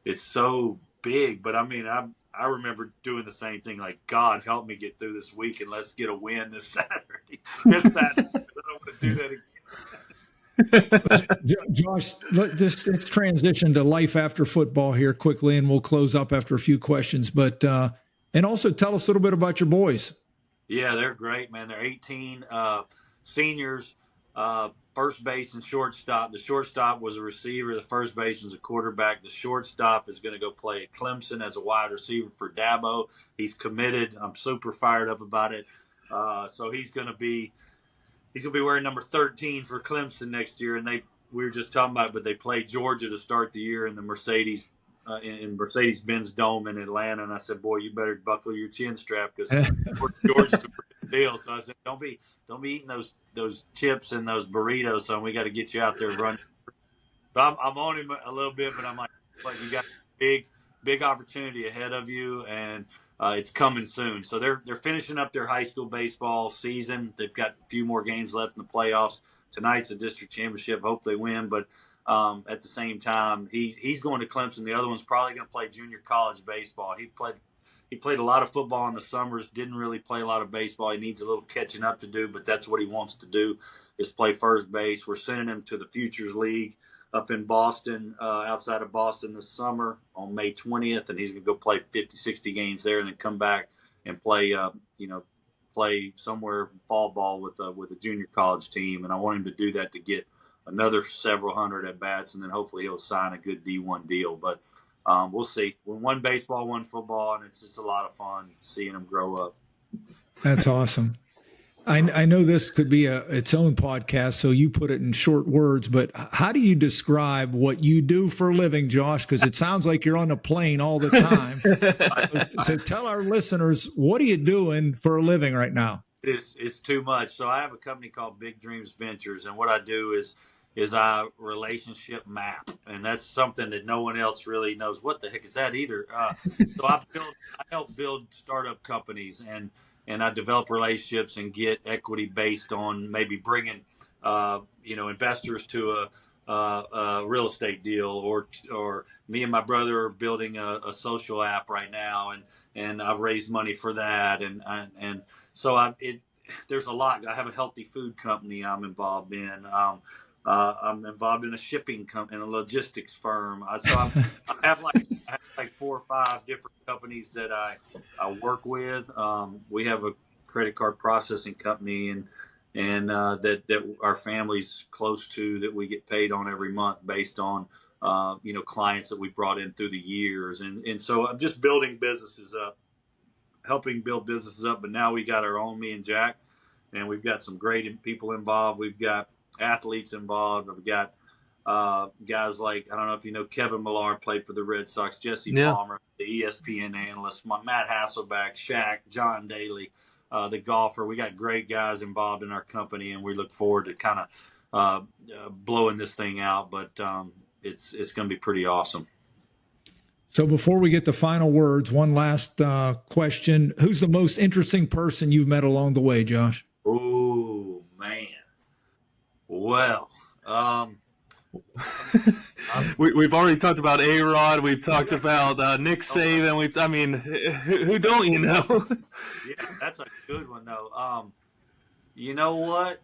It's so big, but I mean, I remember doing the same thing, like, God, help me get through this week and let's get a win this Saturday. I don't want to do that again. Josh, let's transition to life after football here quickly, and we'll close up after a few questions. But and also tell us a little bit about your boys. Yeah, they're great, man. They're 18 seniors, first base and shortstop. The shortstop was a receiver. The first baseman's a quarterback. The shortstop is going to go play at Clemson as a wide receiver for Dabo. He's committed. I'm super fired up about it. So he's going to be wearing number 13 for Clemson next year. And we were just talking about it, but they play Georgia to start the year in the Mercedes in Mercedes-Benz Dome in Atlanta. And I said, boy, you better buckle your chin strap, because Georgia's a big deal. So I said, don't be eating those chips and those burritos, son. We got to get you out there running. So I'm on him a little bit, but I'm like, you got a big opportunity ahead of you, and it's coming soon. So they're finishing up their high school baseball season. They've got a few more games left in the playoffs. Tonight's a district championship. Hope they win, but at the same time, he's going to Clemson. The other one's probably going to play junior college baseball. He played a lot of football in the summers, didn't really play a lot of baseball. He needs a little catching up to do, but that's what he wants to do, is play first base. We're sending him to the Futures League up in Boston, outside of Boston this summer on May 20th, and he's going to go play 50, 60 games there and then come back and play somewhere fall ball with a junior college team. And I want him to do that to get another several hundred at bats, and then hopefully he'll sign a good D1 deal. But we'll see. We're one baseball, one football, and it's just a lot of fun seeing them grow up. That's awesome. I know this could be its own podcast, so you put it in short words, but how do you describe what you do for a living, Josh? Because it sounds like you're on a plane all the time. So tell our listeners, what are you doing for a living right now? it's too much. So I have a company called Big Dreams Ventures, and what I do is I relationship map, and that's something that no one else really knows what the heck is that either. So I help build startup companies, and I develop relationships and get equity based on maybe bringing investors to a real estate deal, or me and my brother are building a social app right now, and I've raised money for that, and so there's a lot. I have a healthy food company I'm involved in. I'm involved in a shipping company, in a logistics firm. I have like 4 or 5 different companies that I work with. We have a credit card processing company, and that our family's close to, that we get paid on every month based on clients that we brought in through the years, and so I'm just building businesses up, helping build businesses up. But now we got our own, me and Jack, and we've got some great people involved. We've got athletes involved. We've got guys like, I don't know if you know, Kevin Millar played for the Red Sox, Jesse Palmer, the ESPN analyst, Matt Hasselbeck, Shaq, John Daly, the golfer. We got great guys involved in our company, and we look forward to kind of blowing this thing out. But it's going to be pretty awesome. So before we get to final words, one last question. Who's the most interesting person you've met along the way, Josh? Oh, man. Well, we've already talked about A-Rod. We've talked about Nick Saban. Who don't you know? Yeah, that's a good one, though. You know what?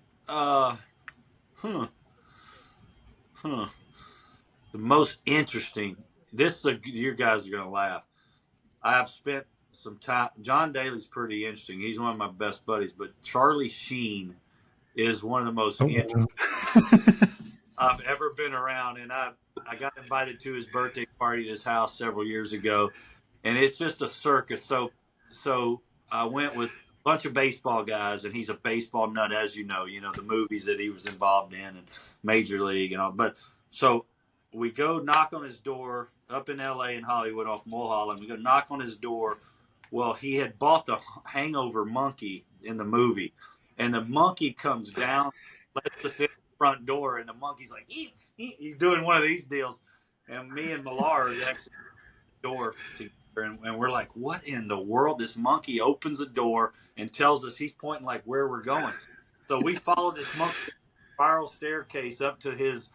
The most interesting. Your guys are going to laugh. I have spent some time. John Daly's pretty interesting. He's one of my best buddies. But Charlie Sheen is one of the most interesting I've ever been around. And I got invited to his birthday party at his house several years ago, and it's just a circus. So I went with a bunch of baseball guys, and he's a baseball nut, as you know, the movies that he was involved in and Major League and all. But so we go knock on his door up in L.A. and Hollywood off Mulholland. We go knock on his door. Well, he had bought the Hangover monkey in the movie, and the monkey comes down, lets us in the front door, and the monkey's like, he's doing one of these deals, and me and Millar are actually at the door together, and we're like, what in the world? This monkey opens the door and tells us, he's pointing like where we're going. So we follow this monkey spiral staircase up to his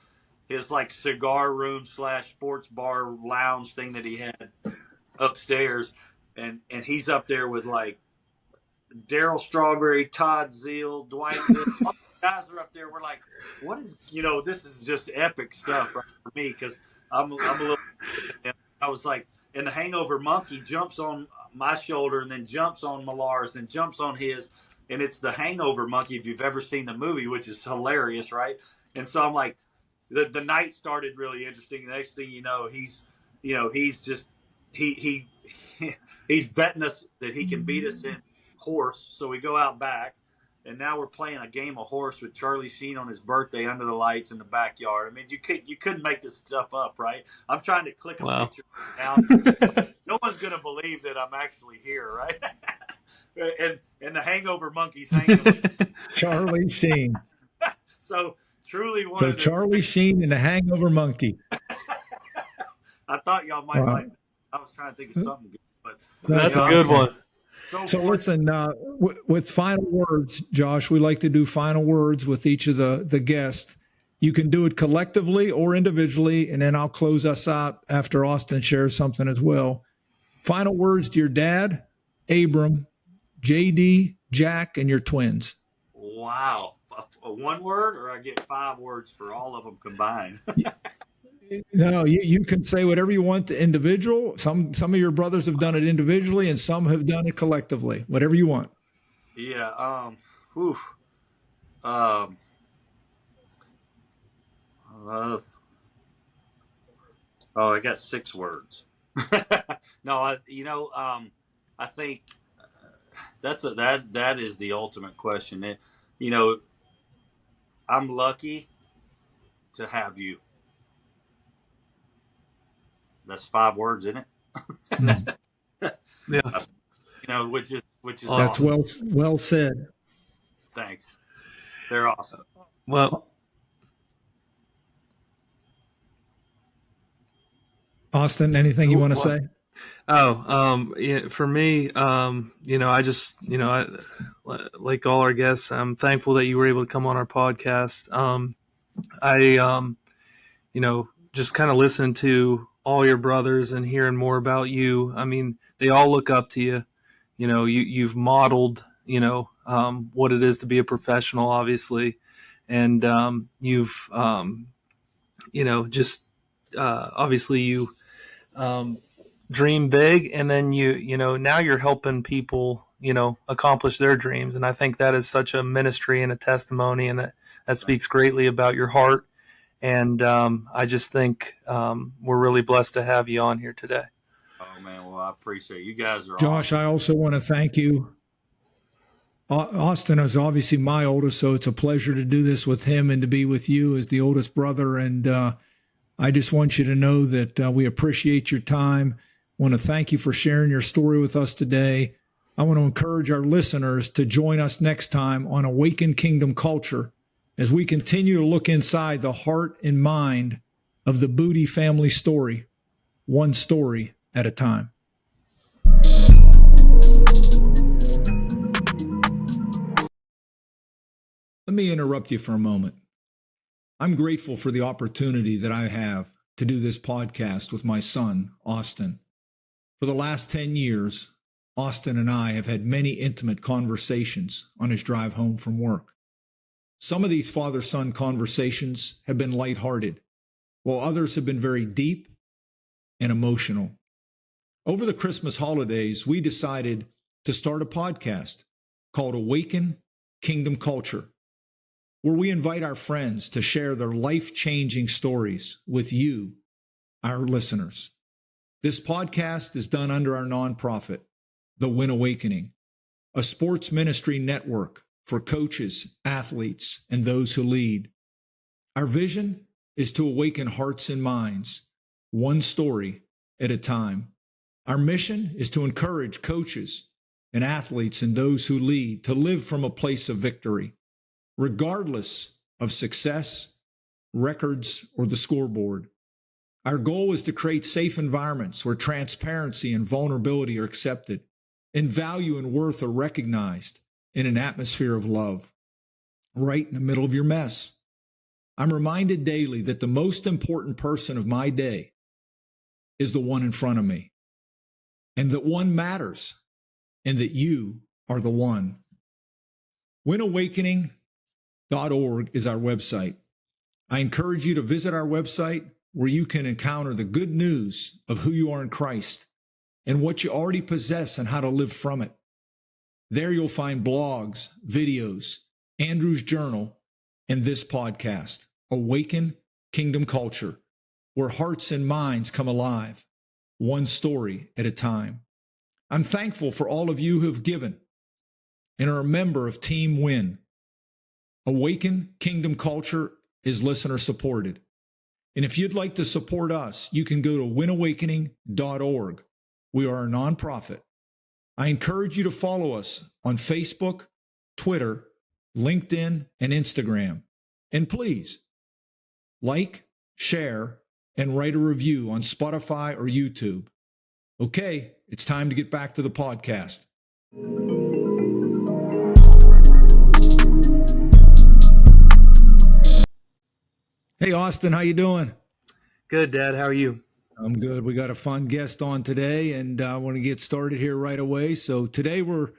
like cigar room / sports bar lounge thing that he had upstairs, and he's up there with like Darryl Strawberry, Todd Zeal, Dwight. All the guys are up there. We're like, what is, this is just epic stuff right for me, because I'm a little. I was like, and the Hangover monkey jumps on my shoulder and then jumps on Millar's, then jumps on his, and it's the Hangover monkey, if you've ever seen the movie, which is hilarious, right? And so I'm like, the night started really interesting. The next thing you know, he's just he's betting us that he can beat us in horse. So we go out back, and now we're playing a game of horse with Charlie Sheen on his birthday under the lights in the backyard. I mean, you couldn't make this stuff up, right? I'm trying to click a picture now. No one's gonna believe that I'm actually here, right? and the Hangover monkey's hanging with Charlie Sheen. So truly one. So Charlie Sheen and the Hangover monkey. I thought y'all might like that. I was trying to think of something good, but that's a good one. So listen, with final words, Josh, we like to do final words with each of the guests. You can do it collectively or individually, and then I'll close us out after Austin shares something as well. Final words to your dad, Abram, JD, Jack, and your twins. Wow. A one word, or I get 5 words for all of them combined? No, you can say whatever you want to individual. Some of your brothers have done it individually, and some have done it collectively. Whatever you want. Yeah. I got 6 words. No, I think that is the ultimate question. I'm lucky to have you. That's 5 words, isn't it? Yeah. Which is that's awesome. well said. Thanks. They're awesome. Well, Austin, anything you want to say? Yeah, for me, I just, like all our guests, I'm thankful that you were able to come on our podcast. Just kind of listen to all your brothers and hearing more about you. I mean, they all look up to you. You've modeled, what it is to be a professional, obviously. And you've, obviously you dream big, and then now you're helping people, accomplish their dreams. And I think that is such a ministry and a testimony, and that speaks greatly about your heart. And I just think we're really blessed to have you on here today. Oh, man. Well, I appreciate it. You guys are Josh, awesome. I also want to thank you. Austin is obviously my oldest, so it's a pleasure to do this with him and to be with you as the oldest brother. And I just want you to know that we appreciate your time. I want to thank you for sharing your story with us today. I want to encourage our listeners to join us next time on Awaken Kingdom Culture as we continue to look inside the heart and mind of the Booty family story, one story at a time. Let me interrupt you for a moment. I'm grateful for the opportunity that I have to do this podcast with my son, Austin. For the last 10 years, Austin and I have had many intimate conversations on his drive home from work. Some of these father-son conversations have been lighthearted, while others have been very deep and emotional. Over the Christmas holidays, we decided to start a podcast called Awaken Kingdom Culture, where we invite our friends to share their life-changing stories with you, our listeners. This podcast is done under our nonprofit, The Win Awakening, a sports ministry network for coaches, athletes, and those who lead. Our vision is to awaken hearts and minds, one story at a time. Our mission is to encourage coaches and athletes and those who lead to live from a place of victory, regardless of success, records, or the scoreboard. Our goal is to create safe environments where transparency and vulnerability are accepted, and value and worth are recognized in an atmosphere of love. Right in the middle of your mess, I'm reminded daily that the most important person of my day is the one in front of me, and that one matters, and that you are the one. WinAwakening.org is our website. I encourage you to visit our website where you can encounter the good news of who you are in Christ and what you already possess and how to live from it. There you'll find blogs, videos, Andrew's journal, and this podcast, Awaken Kingdom Culture, where hearts and minds come alive, one story at a time. I'm thankful for all of you who have given and are a member of Team Win. Awaken Kingdom Culture is listener supported. And if you'd like to support us, you can go to winawakening.org. We are a nonprofit. I encourage you to follow us on Facebook, Twitter, LinkedIn, and Instagram. And please like, share, and write a review on Spotify or YouTube. Okay, it's time to get back to the podcast. Hey, Austin, how you doing? Good, Dad. How are you? I'm good. We got a fun guest on today, and I want to get started here right away. So today we're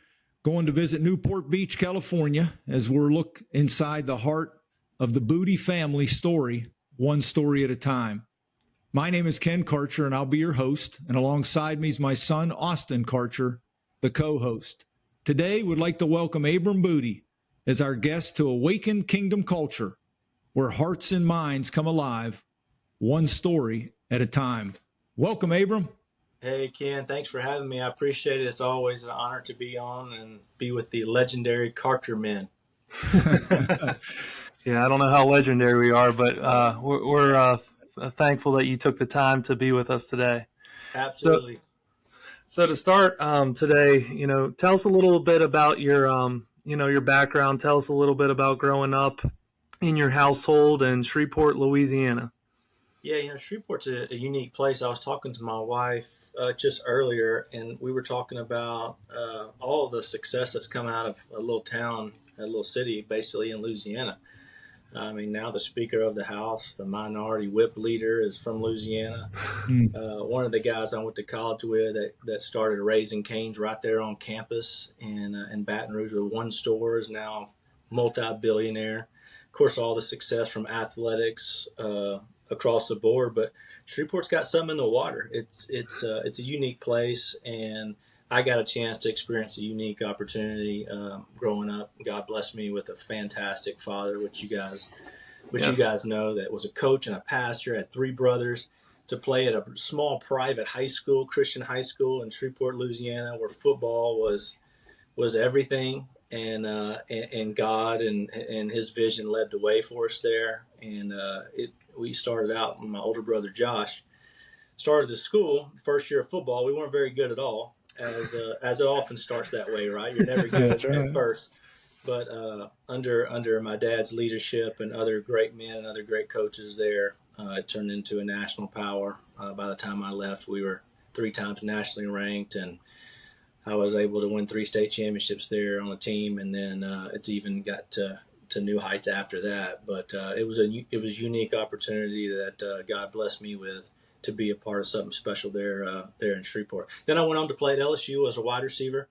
going to visit Newport Beach, California, as we're look inside the heart of the Booty family story, one story at a time. My name is Ken Karcher, and I'll be your host. And alongside me is my son, Austin Karcher, the co-host. Today, we'd like to welcome Abram Booty as our guest to Awaken Kingdom Culture, where hearts and minds come alive, one story at a time. Welcome, Abram. Hey, Ken. Thanks for having me. I appreciate it. It's always an honor to be on and be with the legendary Karcher men. Yeah, I don't know how legendary we are, but we're thankful that you took the time to be with us today. Absolutely. So to start today, tell us a little bit about your your background. Tell us a little bit about growing up in your household in Shreveport, Louisiana. Yeah, Shreveport's a unique place. I was talking to my wife just earlier, and we were talking about all of the success that's come out of a little town, a little city, basically in Louisiana. I mean, now the Speaker of the House, the minority whip leader, is from Louisiana. Mm. One of the guys I went to college with that started raising canes right there on campus in Baton Rouge with one store is now multi-billionaire. Of course, all the success from athletics across the board, but Shreveport's got something in the water. It's a unique place, and I got a chance to experience a unique opportunity growing up. God blessed me with a fantastic father, which you guys know, that was a coach and a pastor, had three brothers, to play at a small private high school, Christian high school in Shreveport, Louisiana, where football was everything, and God and His vision led the way for us there. And we started out. My older brother Josh started the school. First year of football, we weren't very good at all, as it often starts that way, right? You're never good That's right. at first. But under my dad's leadership and other great men and other great coaches there, it turned into a national power. By the time I left, we were 3 times nationally ranked, and I was able to win 3 state championships there on a team, and then it's even got to new heights after that. But it was a unique opportunity that God blessed me with, to be a part of something special there in Shreveport. Then I went on to play at LSU as a wide receiver.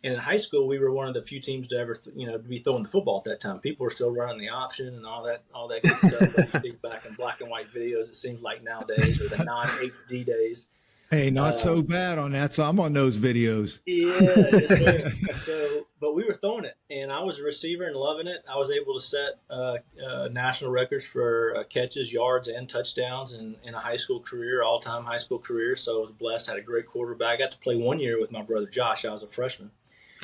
And in high school, we were one of the few teams to ever, to be throwing the football at that time. People were still running the option and all that good stuff that you see back in black and white videos. It seems like nowadays, or the non-HD days. Hey, not so bad on that. So I'm on those videos. Yeah. But we were throwing it, and I was a receiver and loving it. I was able to set national records for catches, yards, and touchdowns in a high school career, all-time high school career. So I was blessed. Had a great quarterback. I got to play 1 year with my brother Josh. I was a freshman.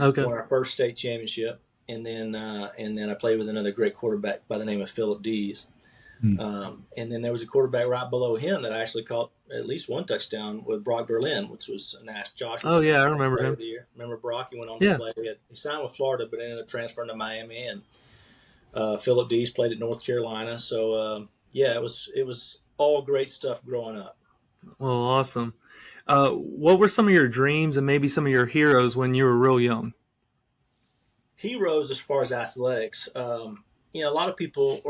Okay. Won our first state championship, and then I played with another great quarterback by the name of Philip Dees. And then there was a quarterback right below him that I actually caught at least one touchdown with Brock Berlin, which was a national Josh. Oh yeah, I remember him. Remember Brock? He went on to play. He signed with Florida, but ended up transferring to Miami. And Philip Dees played at North Carolina. So it was all great stuff growing up. Well, awesome. What were some of your dreams and maybe some of your heroes when you were real young? Heroes as far as athletics. A lot of people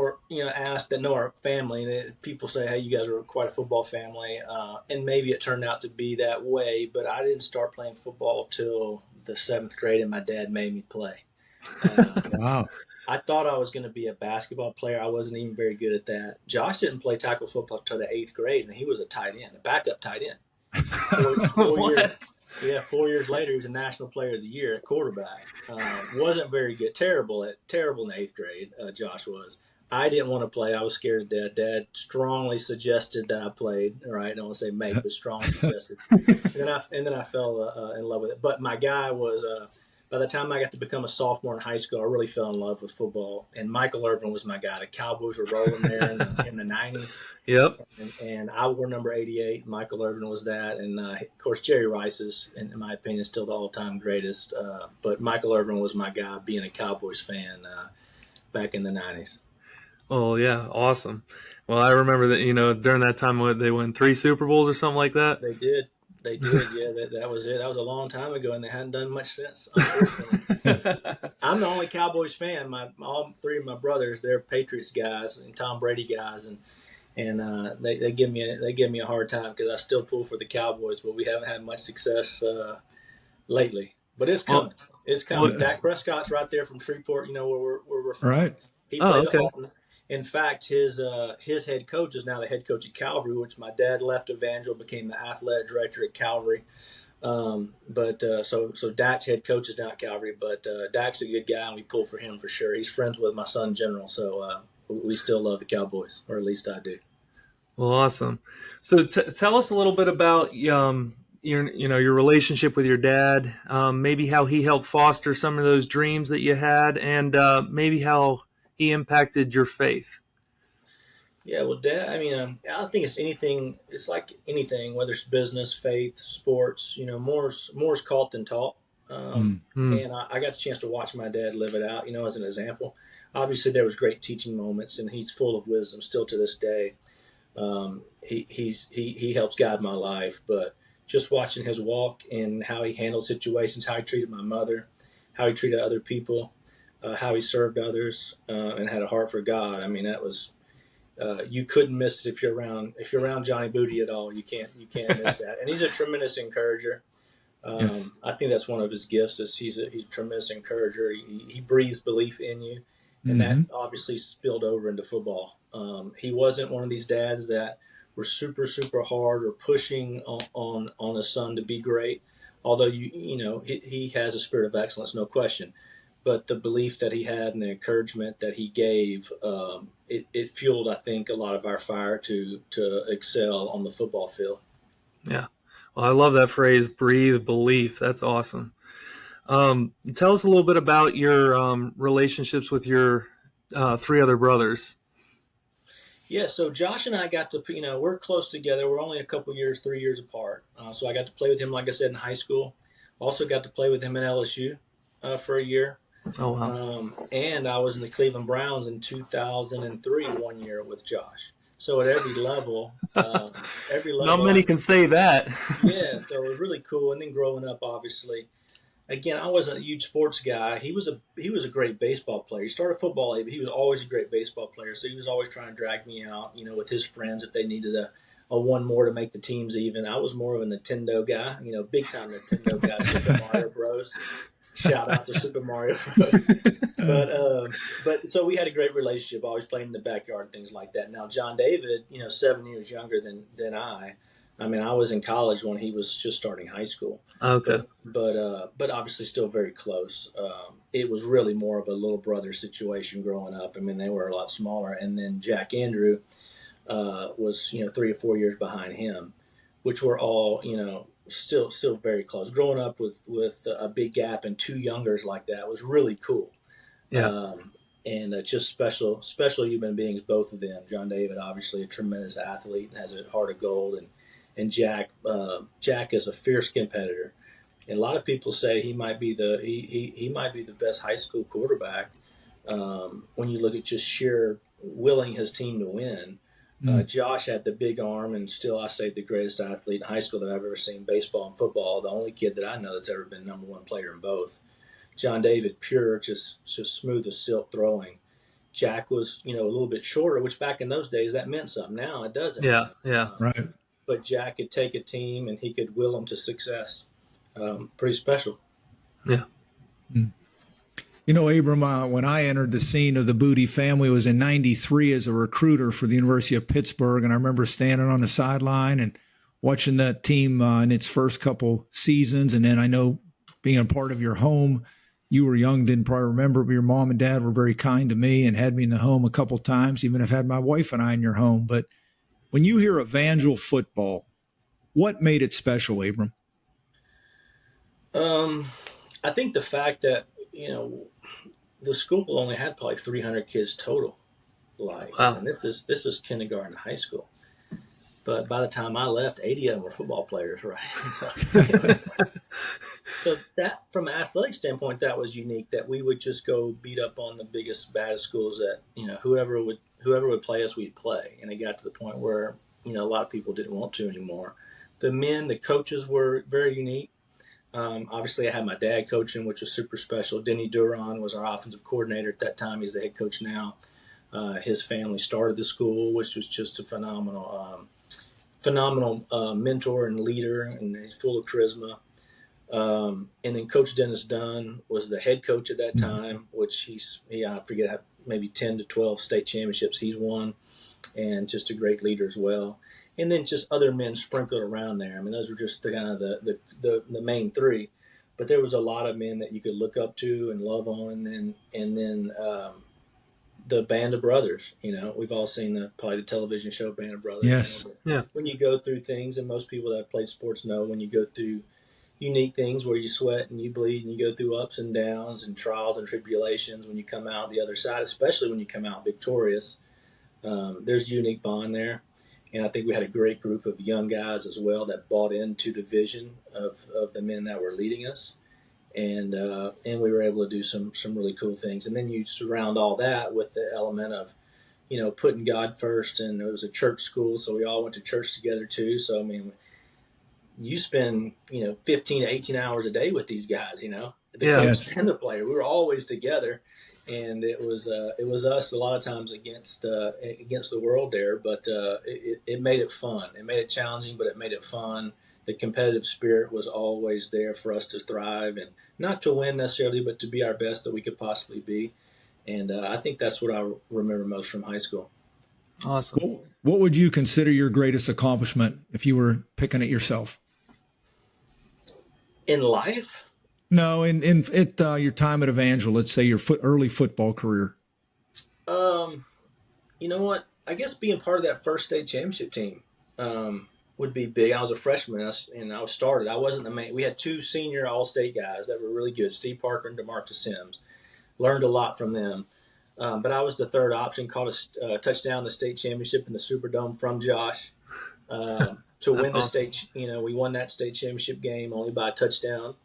ask that know our family. People say, hey, you guys are quite a football family. And maybe it turned out to be that way, but I didn't start playing football till the 7th grade, and my dad made me play. Wow. I thought I was going to be a basketball player. I wasn't even very good at that. Josh didn't play tackle football till the 8th grade, and he was a tight end, a backup tight end. 4 years later, he was a National Player of the Year at quarterback. Wasn't very good. Terrible in the 8th grade, Josh was. I didn't want to play. I was scared to death. Dad strongly suggested that I played. All right, I don't want to say make, but strongly suggested. and then I fell in love with it. But my guy was, by the time I got to become a sophomore in high school, I really fell in love with football. And Michael Irvin was my guy. The Cowboys were rolling there in the 90s. Yep. And I wore number 88. Michael Irvin was that. And, of course, Jerry Rice is, in my opinion, still the all-time greatest. But Michael Irvin was my guy, being a Cowboys fan back in the 90s. Oh, yeah. Awesome. Well, I remember that, during that time they won 3 Super Bowls or something like that. They did. Yeah, that was it. That was a long time ago, and they hadn't done much since, unfortunately. I'm the only Cowboys fan. All 3 of my brothers, they're Patriots guys and Tom Brady guys, and they give me a hard time because I still pull for the Cowboys, but we haven't had much success lately. But it's coming. It's coming. Dak Prescott's right there from Shreveport, where we're from. Right. He played at Alton. In fact, his head coach is now the head coach at Calvary, which my dad left Evangel, became the athletic director at Calvary. So Dak's head coach is now at Calvary, but Dak's a good guy, and we pull for him for sure. He's friends with my son General, so we still love the Cowboys, or at least I do. Well, awesome. So tell us a little bit about your relationship with your dad, maybe how he helped foster some of those dreams that you had, and maybe how he impacted your faith. Yeah, well, Dad, I think it's anything. It's like anything, whether it's business, faith, sports. More's caught than taught. And I got the chance to watch my dad live it out, as an example. Obviously, there was great teaching moments, and he's full of wisdom still to this day. He helps guide my life, but just watching his walk and how he handled situations, how he treated my mother, how he treated other people, how he served others, and had a heart for God. I mean, that was you couldn't miss it if you're around Johnny Booty at all. You can't miss that. And he's a tremendous encourager. Yes. I think that's one of his gifts. Is he's a tremendous encourager. He breathes belief in you, and that obviously spilled over into football. He wasn't one of these dads that were super hard or pushing on his son to be great. Although he has a spirit of excellence, no question. But the belief that he had and the encouragement that he gave, it fueled, I think, a lot of our fire to excel on the football field. Yeah. Well, I love that phrase, breathe belief. That's awesome. Tell us a little bit about your relationships with your three other brothers. Yeah, so Josh and I got to, we're close together. We're only a couple years, 3 years apart. So I got to play with him, like I said, in high school. Also got to play with him in LSU for a year. Oh, wow. And I was in the Cleveland Browns in 2003, 1 year with Josh. So at every level, Not many can say that. Yeah, so it was really cool. And then growing up, obviously, again, I wasn't a huge sports guy. He was a great baseball player. He started football late, but he was always a great baseball player. So he was always trying to drag me out, with his friends if they needed a one more to make the teams even. I was more of a Nintendo guy, big time Nintendo guy, Super Mario Bros. Shout out to Super Mario Bros. But so we had a great relationship, always playing in the backyard and things like that. Now, John David, 7 years younger than I. I mean, I was in college when he was just starting high school. Okay. But obviously still very close. It was really more of a little brother situation growing up. I mean, they were a lot smaller. And then Jack Andrew was 3 or 4 years behind him, which were all still very close. Growing up with a big gap and two youngers like that was really cool. Yeah. And just special human beings, both of them. John David, obviously a tremendous athlete and has a heart of gold, and Jack is a fierce competitor. And a lot of people say he might be the best high school quarterback when you look at just sheer willing his team to win. Josh had the big arm, and still I say the greatest athlete in high school that I've ever seen, baseball and football. The only kid that I know that's ever been number one player in both. John David, pure, just smooth as silk throwing. Jack was, a little bit shorter, which back in those days that meant something. Now it doesn't. Yeah. Right. But Jack could take a team and he could will them to success. Pretty special. Yeah. Abram, when I entered the scene of the Booty family, it was in '93 as a recruiter for the University of Pittsburgh. And I remember standing on the sideline and watching that team in its first couple seasons. And then I know being a part of your home, you were young, didn't probably remember, but your mom and dad were very kind to me and had me in the home a couple times, even if I had my wife and I in your home. But when you hear Evangel football, what made it special, Abram? I think the fact that, the school only had probably 300 kids total. Wow. And this is kindergarten, high school. But by the time I left, 80 of them were football players, right? So that, from an athletic standpoint, that was unique. That we would just go beat up on the biggest, baddest schools. That whoever would play us, we'd play. And it got to the point where a lot of people didn't want to anymore. The coaches were very unique. Obviously, I had my dad coaching, which was super special. Denny Duran was our offensive coordinator at that time. He's the head coach now. His family started the school, which was just a phenomenal mentor and leader, and he's full of charisma. And then Coach Dennis Dunn was the head coach at that time, which I forget, maybe 10 to 12 state championships he's won, and just a great leader as well. And then just other men sprinkled around there. I mean, those were just the kind of the main three. But there was a lot of men that you could look up to and love on, and then the Band of Brothers. We've all seen probably the television show Band of Brothers. Yes. Yeah. When you go through things, and most people that have played sports know, when you go through unique things where you sweat and you bleed and you go through ups and downs and trials and tribulations, when you come out the other side, especially when you come out victorious, there's a unique bond there. And I think we had a great group of young guys as well that bought into the vision of the men that were leading us. and we were able to do some really cool things. And then you surround all that with the element of, putting God first, and it was a church school, so we all went to church together too. So I mean, you spend 15 to 18 hours a day with these guys. The coach and the player. We were always together, and it was us a lot of times against the world there. But it made it fun. It made it challenging, but it made it fun. The competitive spirit was always there for us to thrive, and not to win necessarily, but to be our best that we could possibly be. And I think that's what I remember most from high school. Awesome. What would you consider your greatest accomplishment if you were picking it yourself? In life? No, in your time at Evangel, let's say your early football career. You know what? I guess being part of that first state championship team would be big. I was a freshman, and I was started. I wasn't the main. We had 2 senior All-State guys that were really good, Steve Parker and DeMarcus Sims. Learned a lot from them. But I was the third option, caught a touchdown in the state championship in the Superdome from Josh to win the state. We won that state championship game only by a touchdown.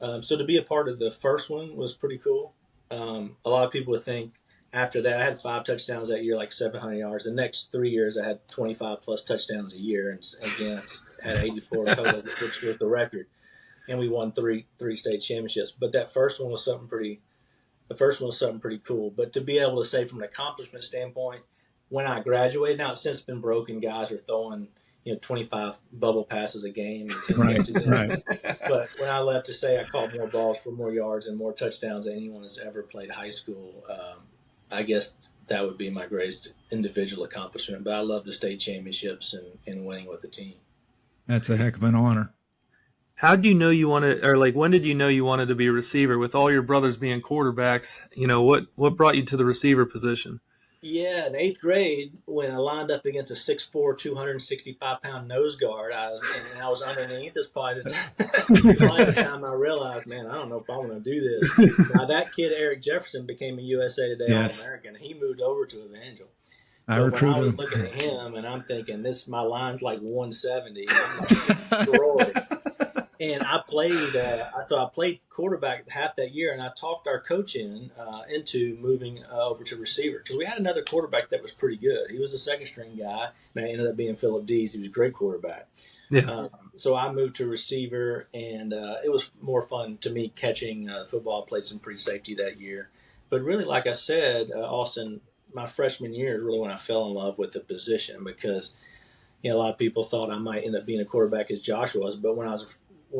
So to be a part of the first one was pretty cool. A lot of people would think after that, I had 5 touchdowns that year, like 700 yards. The next 3 years, I had 25 plus touchdowns a year, and again, I had 84 total, which was the record. And we won three state championships. But that first one was something pretty. The first one was something pretty cool. But to be able to say from an accomplishment standpoint, when I graduated, now it's since been broken. Guys are throwing 25 bubble passes a game. Right. But when I left, to say I caught more balls for more yards and more touchdowns than anyone that's ever played high school, I guess that would be my greatest individual accomplishment. But I love the state championships and winning with the team. That's a heck of an honor. How did you know you wanted, or like when did you know you wanted to be a receiver? With all your brothers being quarterbacks, what brought you to the receiver position? Yeah, in 8th grade, when I lined up against a 6'4", 265-pound nose guard, I was underneath. It's probably the time I realized, man, I don't know if I want to do this. Now, that kid, Eric Jefferson, became a USA Today All-American. He moved over to Evangel. I recruited him. I was looking at him, and I'm thinking, my line's like 170. I'm like, and I played. I played quarterback half that year, and I talked our coach into moving over to receiver because we had another quarterback that was pretty good. He was a second string guy, and I ended up being Phillip Dees. He was a great quarterback. Yeah. So I moved to receiver, and it was more fun to me catching football. Played some free safety that year, but really, like I said, Austin, my freshman year is really when I fell in love with the position because a lot of people thought I might end up being a quarterback as Josh was, but when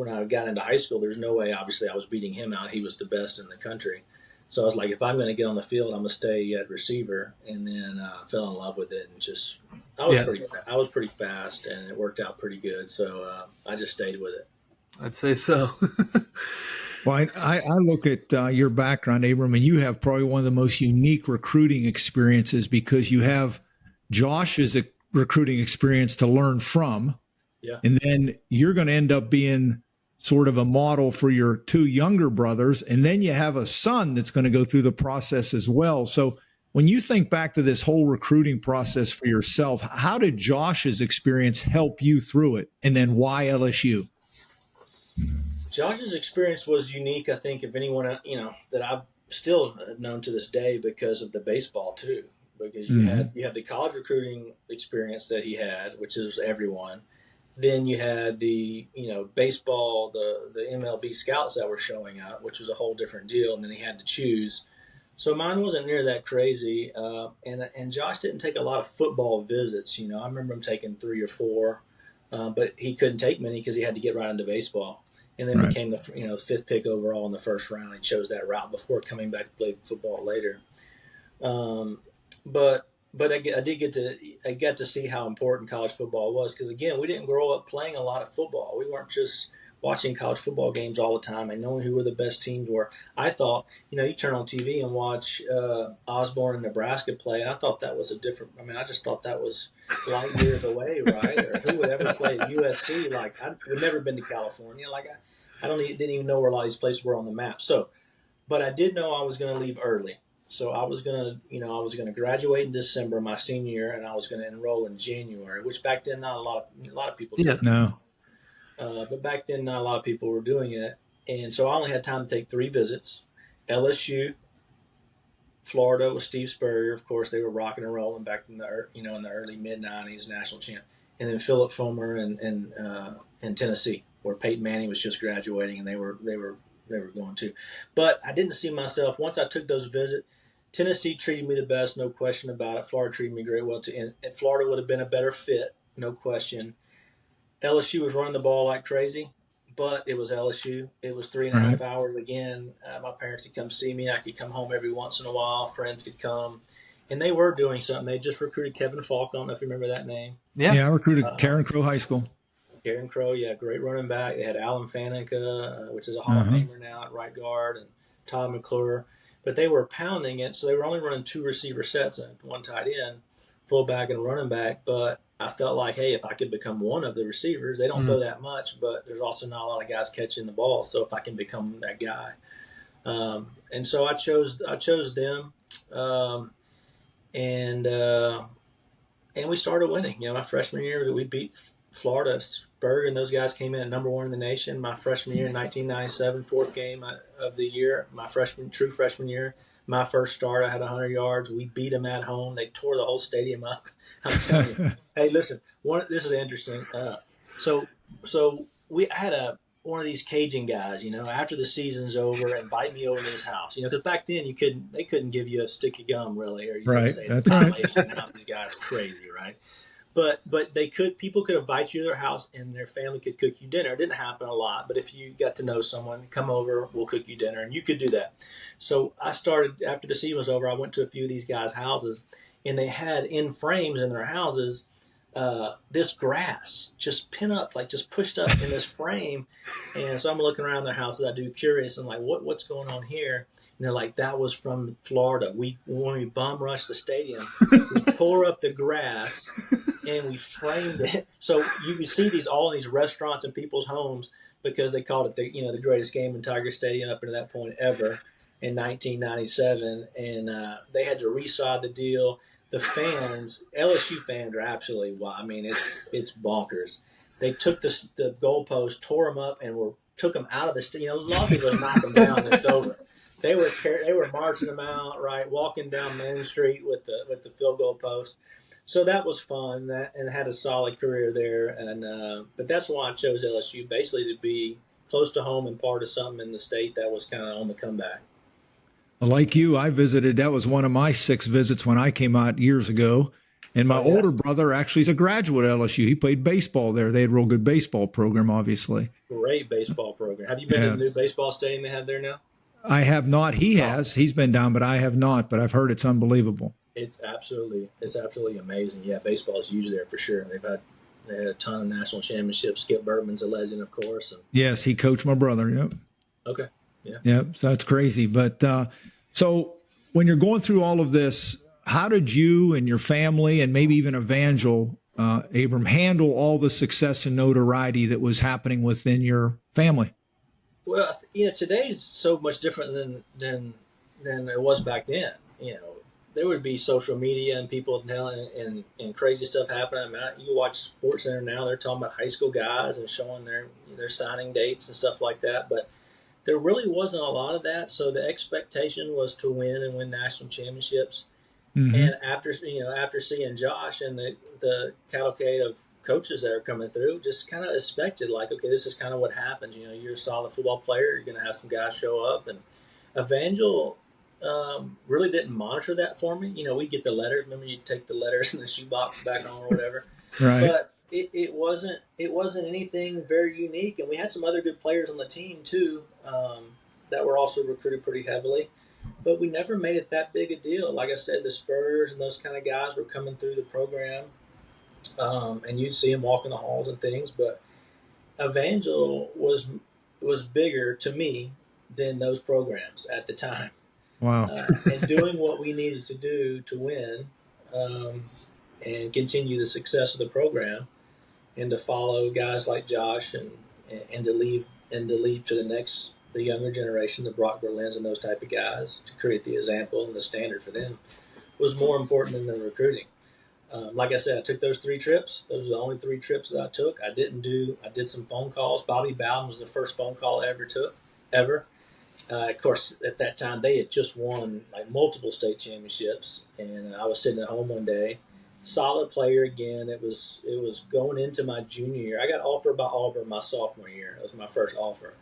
I got into high school, there's no way, obviously, I was beating him out. He was the best in the country. So I was like, if I'm going to get on the field, I'm going to stay at receiver. And then fell in love with it. And I was pretty fast, and it worked out pretty good. So I just stayed with it. I'd say so. Well, I look at your background, Abram, and you have probably one of the most unique recruiting experiences because you have Josh's recruiting experience to learn from. Yeah. And then you're going to end up being sort of a model for your 2 younger brothers. And then you have a son that's going to go through the process as well. So when you think back to this whole recruiting process for yourself, how did Josh's experience help you through it? And then why LSU? Josh's experience was unique, I think, if anyone, that I've still known to this day because of the baseball too, because you had the college recruiting experience that he had, which is everyone. Then you had the, baseball, the MLB scouts that were showing up, which was a whole different deal. And then he had to choose. So mine wasn't near that crazy. And Josh didn't take a lot of football visits. I remember him taking 3 or 4, but he couldn't take many because he had to get right into baseball. And then became the 5th pick overall in the first round. He chose that route before coming back to play football later. But I got to see how important college football was because, again, we didn't grow up playing a lot of football. We weren't just watching college football games all the time and knowing who were the best teams were. I thought, you turn on TV and watch Osborne and Nebraska play, and I thought that was I just thought that was light years away, right? Or who would ever play at USC? Like, we'd never been to California. Like, didn't even know where a lot of these places were on the map. So, but I did know I was going to leave early. So I was gonna graduate in December my senior year, and I was gonna enroll in January, which back then not a lot of people did. No. But back then not a lot of people were doing it, And so I only had time to take 3 visits. LSU, Florida with Steve Spurrier, of course, they were rocking and rolling back in the in the early mid-90s, national champ, and then Philip Fulmer in Tennessee, where Peyton Manning was just graduating, and they were going to. But I didn't see myself once I took those visits. Tennessee treated me the best, no question about it. Florida treated me great well too, and Florida would have been a better fit, no question. LSU was running the ball like crazy, but it was LSU. It was 3.5 hours again. My parents could come see me. I could come home every once in a while. Friends could come. And they were doing something. They just recruited Kevin Falk. I don't know if you remember that name. Yeah, I recruited Karen Crow High School. Karen Crow, yeah, great running back. They had Alan Faneca, which is a Hall of Famer now at right guard, and Todd McClure. But they were pounding it, so they were only running 2 receiver sets and 1 tight end, fullback and running back. But I felt like, hey, if I could become one of the receivers, they don't throw that much, but there's also not a lot of guys catching the ball. So if I can become that guy, and so I chose them, and we started winning. My freshman year, we beat Florida. Spurrier and those guys came in at number 1 in the nation. My freshman year in 1997, 4th game of the year. My true freshman year. My first start, I had 100 yards. We beat them at home. They tore the whole stadium up. I'm telling you. Hey, listen, this is interesting. So I had one of these Cajun guys, after the season's over, invite me over to his house. Because back then they couldn't give you a stick of gum really, or you could say that's right. Now these guys crazy, right? But people could invite you to their house and their family could cook you dinner. It didn't happen a lot, but if you got to know someone, come over, we'll cook you dinner, and you could do that. So I started, after the season was over, I went to a few of these guys' houses, and they had in frames in their houses this grass just pin up, like just pushed up in this frame. And so I'm looking around their houses, I do curious, and like, what's going on here? And they're like, that was from Florida. When we bum rushed the stadium, we tore up the grass and we framed it. So you can see all these restaurants and people's homes because they called it the greatest game in Tiger Stadium up to that point ever in 1997. And they had to resod the deal. The fans, LSU fans, are absolutely wild. I mean, it's bonkers. They took the goalposts, tore them up, and took them out of the stadium. A lot of people knock them down, and it's over. They were marching them out, right, walking down Main Street with the field goal post. So that was fun, and had a solid career there. And but that's why I chose LSU, basically to be close to home and part of something in the state that was kind of on the comeback. Like you, I visited. That was one of my 6 visits when I came out years ago. And my older brother actually is a graduate at LSU. He played baseball there. They had a real good baseball program, obviously. Great baseball program. Have you been to the new baseball stadium they have there now? I have not. He has. He's been down, but I have not. But I've heard it's unbelievable. It's absolutely amazing. Yeah, baseball is huge there for sure. They had a ton of national championships. Skip Bertman's a legend, of course. Yes, he coached my brother. Yep. Okay. Yeah. Yep. So that's crazy. But so when you're going through all of this, how did you and your family and maybe even Evangel, Abram, handle all the success and notoriety that was happening within your family? Well, today's so much different than it was back then. There would be social media and people telling and crazy stuff happening. I mean, you watch SportsCenter now; they're talking about high school guys and showing their signing dates and stuff like that. But there really wasn't a lot of that. So the expectation was to win national championships. Mm-hmm. And after seeing Josh and the cavalcade of coaches that are coming through, just kind of expected, like, okay, this is kind of what happens. You're a solid football player. You're going to have some guys show up. And Evangel really didn't monitor that for me. We get the letters. Remember, you take the letters in the shoebox back on or whatever. Right. But it wasn't anything very unique. And we had some other good players on the team too that were also recruited pretty heavily. But we never made it that big a deal. Like I said, the Spurs and those kind of guys were coming through the program. And you'd see him walking the halls and things, but Evangel was bigger to me than those programs at the time. Wow! And doing what we needed to do to win and continue the success of the program, and to follow guys like Josh and to leave to the younger generation, the Brock Berlins and those type of guys, to create the example and the standard for them, was more important than the recruiting. Like I said, I took those 3 trips. Those were the only 3 trips that I took. I did some phone calls. Bobby Bowden was the first phone call I ever took. ever. Of course, at that time, they had just won like multiple state championships, and I was sitting at home one day, solid player again. It was going into my junior year. I got offered by Auburn my sophomore year. That was my first offer.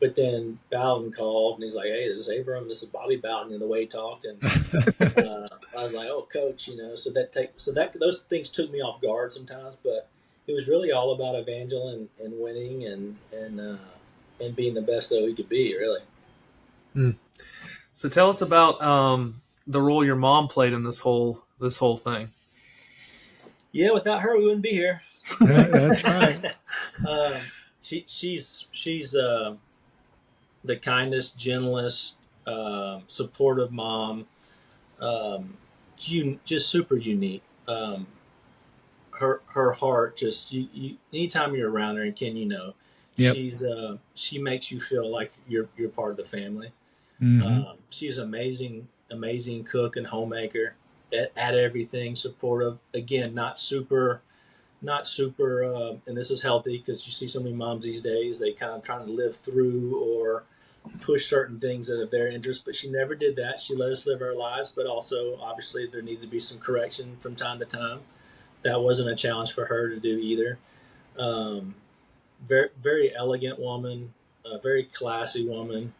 But then Bowden called, and he's like, "Hey, this is Abram. This is Bobby Bowden." And the way he talked, and I was like, "Oh, coach," So those things took me off guard sometimes. But it was really all about Evangel and winning and being the best that we could be, really. Mm. So tell us about the role your mom played in this whole thing. Yeah, without her, we wouldn't be here. That's right. She's the kindest, gentlest, supportive mom. Just super unique. Her heart just anytime you're around her, and Ken, Yep. She makes you feel like you're part of the family. Mm-hmm. She's amazing cook and homemaker at everything, supportive. Again, not super, and this is healthy because you see so many moms these days, they kind of trying to live through or push certain things that are their interest, but she never did that. She let us live our lives, but also obviously there needed to be some correction from time to time. That wasn't a challenge for her to do either. Very, very elegant woman, a very classy woman,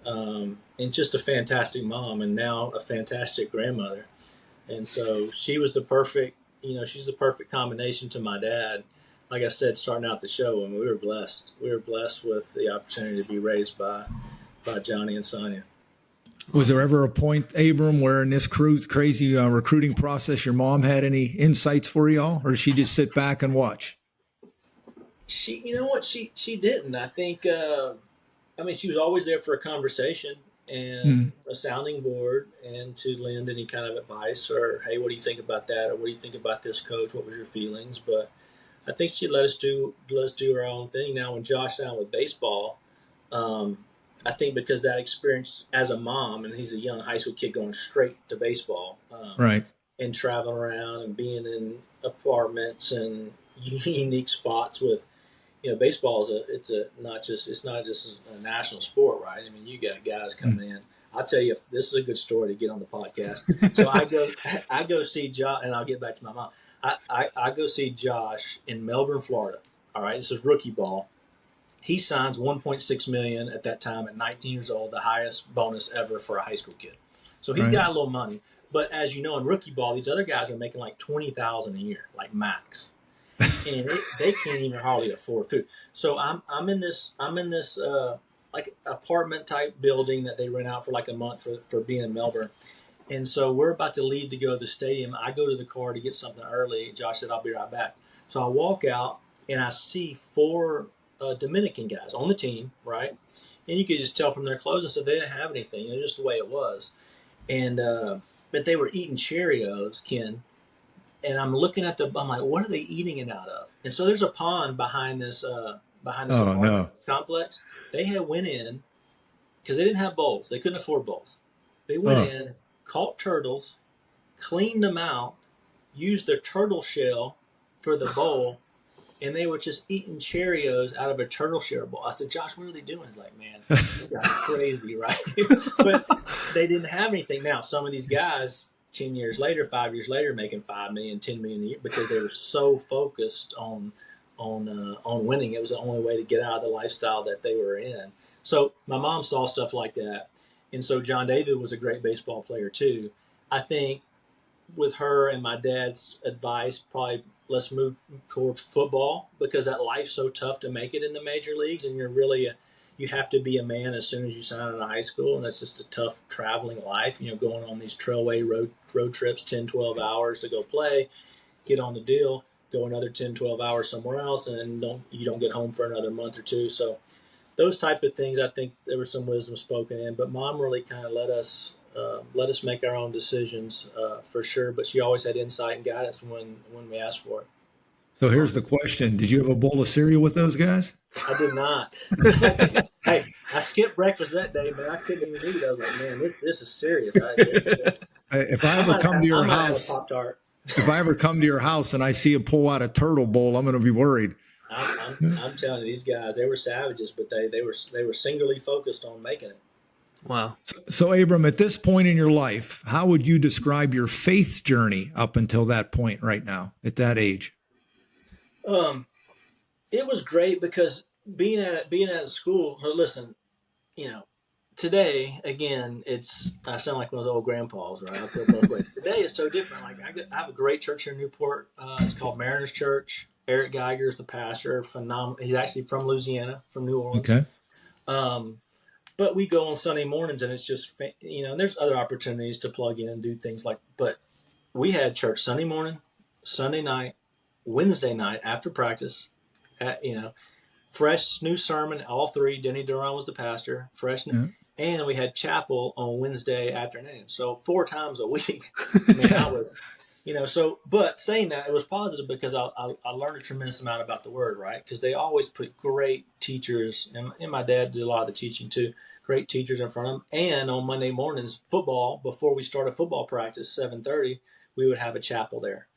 and just a fantastic mom, and now a fantastic grandmother. And so she was the perfect, she's the perfect combination to my dad. Like I said, starting out the show, and we were blessed. We were blessed with the opportunity to be raised by Johnny and Sonia. Was there ever a point, Abram, where in this crazy recruiting process, your mom had any insights for y'all, or did she just sit back and watch? She didn't. I think, she was always there for a conversation and a sounding board, and to lend any kind of advice or, hey, what do you think about that? Or what do you think about this, coach? What was your feelings? But I think she let us do our own thing. Now, when Josh signed with baseball, I think because that experience as a mom, and he's a young high school kid going straight to baseball, right, and traveling around and being in apartments and unique spots with, baseball is not just a national sport, right? I mean, you got guys coming in. I'll tell you, this is a good story to get on the podcast. So I go see Josh, and I'll get back to my mom. I go see Josh in Melbourne, Florida. All right, this is rookie ball. He signs $1.6 million at that time at 19 years old, the highest bonus ever for a high school kid. So he's got a little money. But as you know, in rookie ball, these other guys are making like $20,000 a year, like max, and they can't even hardly afford food. So I'm in this like apartment type building that they rent out for like a month for being in Melbourne. And so we're about to leave to go to the stadium. I go to the car to get something early. Josh said, "I'll be right back." So I walk out and I see 4 Dominican guys on the team, right? And you could just tell from their clothes and stuff they didn't have anything. Just the way it was. And but they were eating Cheerios, Ken. And I'm looking at I'm like, what are they eating it out of? And so there's a pond behind this complex. They had went in because they didn't have bowls. They couldn't afford bowls. They went in, caught turtles, cleaned them out, used their turtle shell for the bowl, and they were just eating Cheerios out of a turtle shell bowl. I said, "Josh, what are they doing?" He's like, "Man, this guy's crazy, right?" But they didn't have anything. Now, some of these guys, 10 years later, 5 years later, making $5 million, $10 million a year because they were so focused on winning. It was the only way to get out of the lifestyle that they were in. So my mom saw stuff like that. And so John David was a great baseball player too. I think with her and my dad's advice, probably let's move towards football because that life's so tough to make it in the major leagues. And you have to be a man as soon as you sign out of high school. And that's just a tough traveling life, going on these trailway road trips, 10, 12 hours to go play, get on the deal, go another 10, 12 hours somewhere else, and then you don't get home for another month or two. So those type of things, I think there was some wisdom spoken in, but Mom really kind of let us make our own decisions for sure. But she always had insight and guidance when we asked for it. So here's the question: did you have a bowl of cereal with those guys? I did not. Hey, I skipped breakfast that day, man. I couldn't even eat. I was like, man, this is serious. If I ever come to your house, if I ever come to your house and I see you pull out a turtle bowl, I'm going to be worried. I'm telling you, these guys, they were savages, but they were singularly focused on making it. Wow. So, Abram, at this point in your life, how would you describe your faith journey up until that point right now, at that age? It was great because being at school. So listen, you know, today again, I sound like one of those old grandpas, right? I feel both ways. Today is so different. Like I have a great church here in Newport. It's called Mariners Church. Eric Geiger is the pastor. Phenomenal. He's actually from Louisiana, from New Orleans. Okay. But we go on Sunday mornings, and it's just, and there's other opportunities to plug in and do things like. But we had church Sunday morning, Sunday night, Wednesday night after practice. Fresh new sermon, all three. Denny Duran was the pastor. Fresh, and we had chapel on Wednesday afternoon. So 4 times a week. I mean, I was, But saying that, it was positive because I learned a tremendous amount about the Word, right? Because they always put great teachers, and my dad did a lot of the teaching too. Great teachers in front of them. And on Monday mornings, football, before we started football practice, 7:30, we would have a chapel there.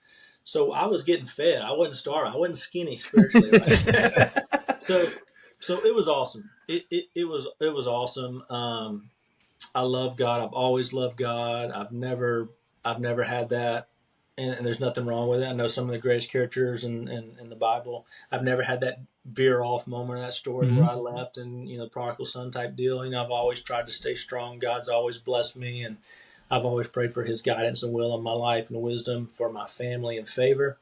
So I was getting fed. I wasn't starving. I wasn't skinny spiritually, right? So it was awesome. It was awesome. I love God. I've always loved God. I've never had that, and there's nothing wrong with it. I know some of the greatest characters in the Bible. I've never had that veer off moment of that story where I left and the prodigal son type deal. I've always tried to stay strong. God's always blessed me, and I've always prayed for His guidance and will in my life and wisdom for my family and favor.